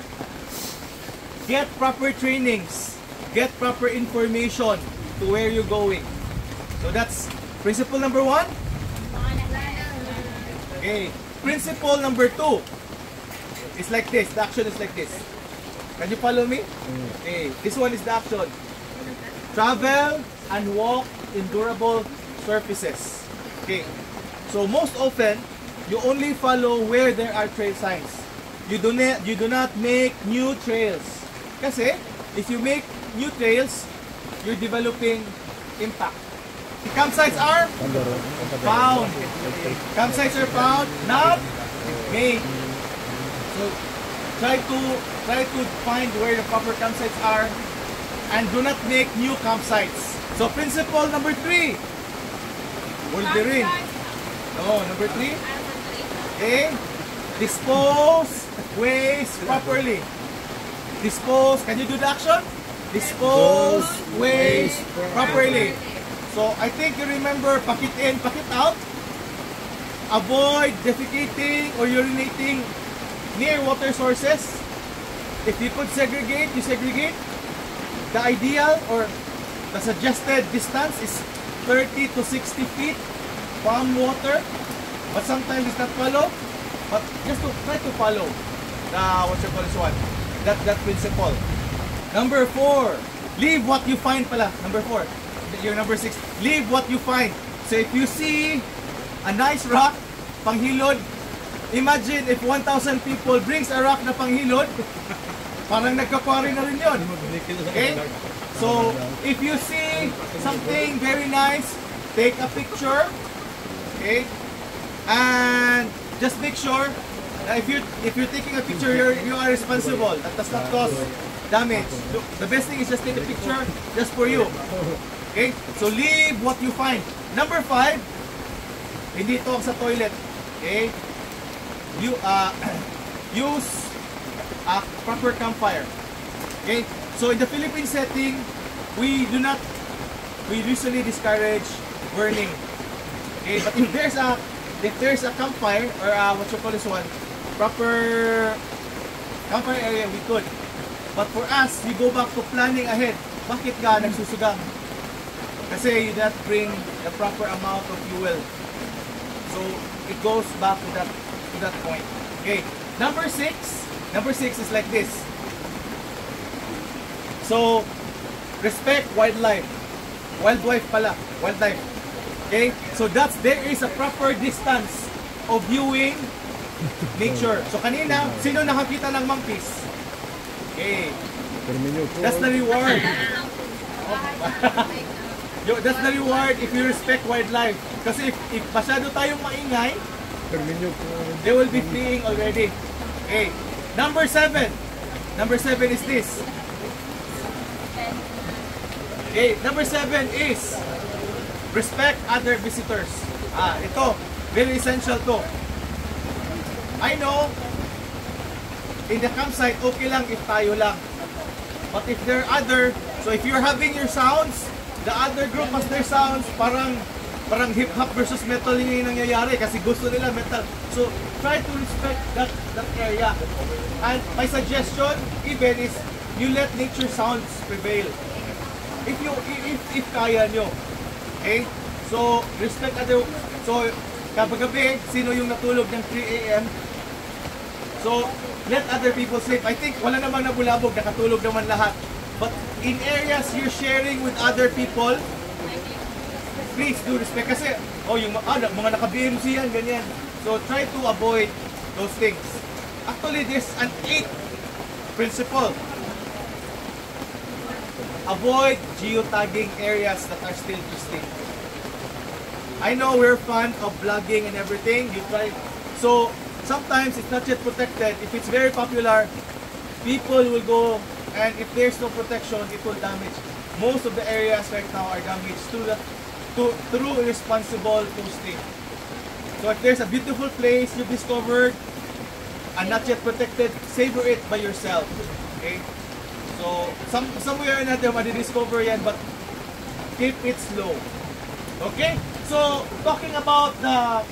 Get proper trainings. Get proper information to where you're going. So that's principle number 1. Okay. Principle number 2 is like this. The action is like this. Can you follow me? Okay. This one is the action. Travel and walk in durable surfaces. Okay. So most often, you only follow where there are trail signs. You do not make new trails. Kasi, if you make new trails, you're developing impact. The campsites are found. Campsites are found, not made. So try to find where the proper campsites are and do not make new campsites. So principle number 3. Wolverine. No, number 3. Okay. Dispose waste properly. Dispose. Can you do the action? Dispose waste properly. So I think you remember pack it in, pack it out. Avoid defecating or urinating near water sources. If you could segregate, you segregate. The ideal or the suggested distance is 30 to 60 feet from water, but sometimes it's not follow. But just to try to follow the that principle. Number 4, leave what you find pala. Number 4, your number 6, leave what you find. So if you see a nice rock, panghilod, imagine if 1,000 people brings a rock na panghilod, parang nagkakwari na rin yun. Okay? So if you see something very nice, take a picture. Okay, and just make sure that if you're taking a picture, you are responsible. That does not cause damage. The best thing is just take a picture just for you. Okay, so leave what you find. Number 5, hindi ito sa toilet. Okay, you use a proper campfire. Okay, so in the Philippine setting, we usually discourage burning. Okay, but if there's a campfire or what you call this one, proper campfire area, we could. But for us, we go back to planning ahead. Bakit ka nagsusugang? Kasi you did not bring the proper amount of fuel. So it goes back to that point. Okay. Number six is like this. So respect wildlife. Wildlife. Okay? So there is a proper distance of viewing nature. So kanina, sino nakakita ng monkeys? Okay. That's the reward. That's the reward if you respect wildlife. Kasi if masyado tayong maingay, they will be fleeing already. Okay. Number 7 is this. Okay, number 7 is respect other visitors. Ito, very essential to. I know, in the campsite, okay lang if tayo lang. But if there are other, so if you're having your sounds, the other group has their sounds, parang hip-hop versus metal yung nangyayari kasi gusto nila metal. So, try to respect that area. And my suggestion, even is, you let nature sounds prevail. If kaya nyo. Okay? So, respect other, so, kapag gabi, sino yung natulog ng 3 a.m.? So, let other people sleep. I think wala namang nabulabog, nakatulog naman lahat. But in areas you're sharing with other people, please do respect. Kasi, yung mga naka-BMC yan, ganyan. So, try to avoid those things. Actually, there's an 8th principle. Avoid geotagging areas that are still pristine. I know we're fond of vlogging and everything. You try. So, sometimes it's not yet protected. If it's very popular, people will go, and if there's no protection, it will damage. Most of the areas right now are damaged through irresponsible posting. So if there's a beautiful place you've discovered and not yet protected, savor it by yourself. Okay? So somewhere or another, madi-discover yan, but keep it slow. Okay? So talking about the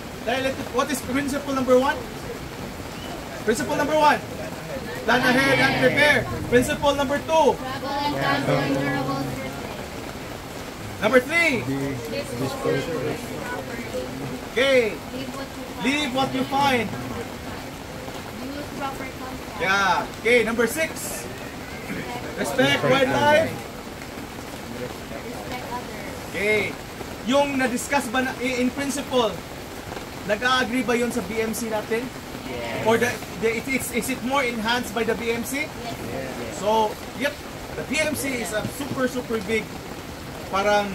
what is principle number 1? Principle number 1. Plan ahead and prepare. Principle number 2. Number 3. Okay. Leave what you find. Yeah. Okay. Number 6. Respect wildlife. Okay. Yung na-discuss ba in principle, nag-agree ba yun sa BMC natin? Or is it more enhanced by the BMC? Yes. So, yep, the BMC is a super big parang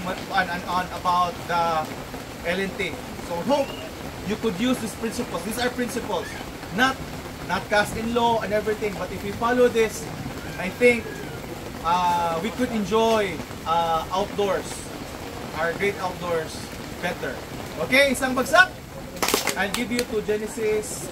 on about the LNT. So, hope you could use these principles. These are principles, not cast in law and everything. But if we follow this, I think we could enjoy outdoors, our great outdoors better. Okay, isang bagsak. I'll give you to Genesis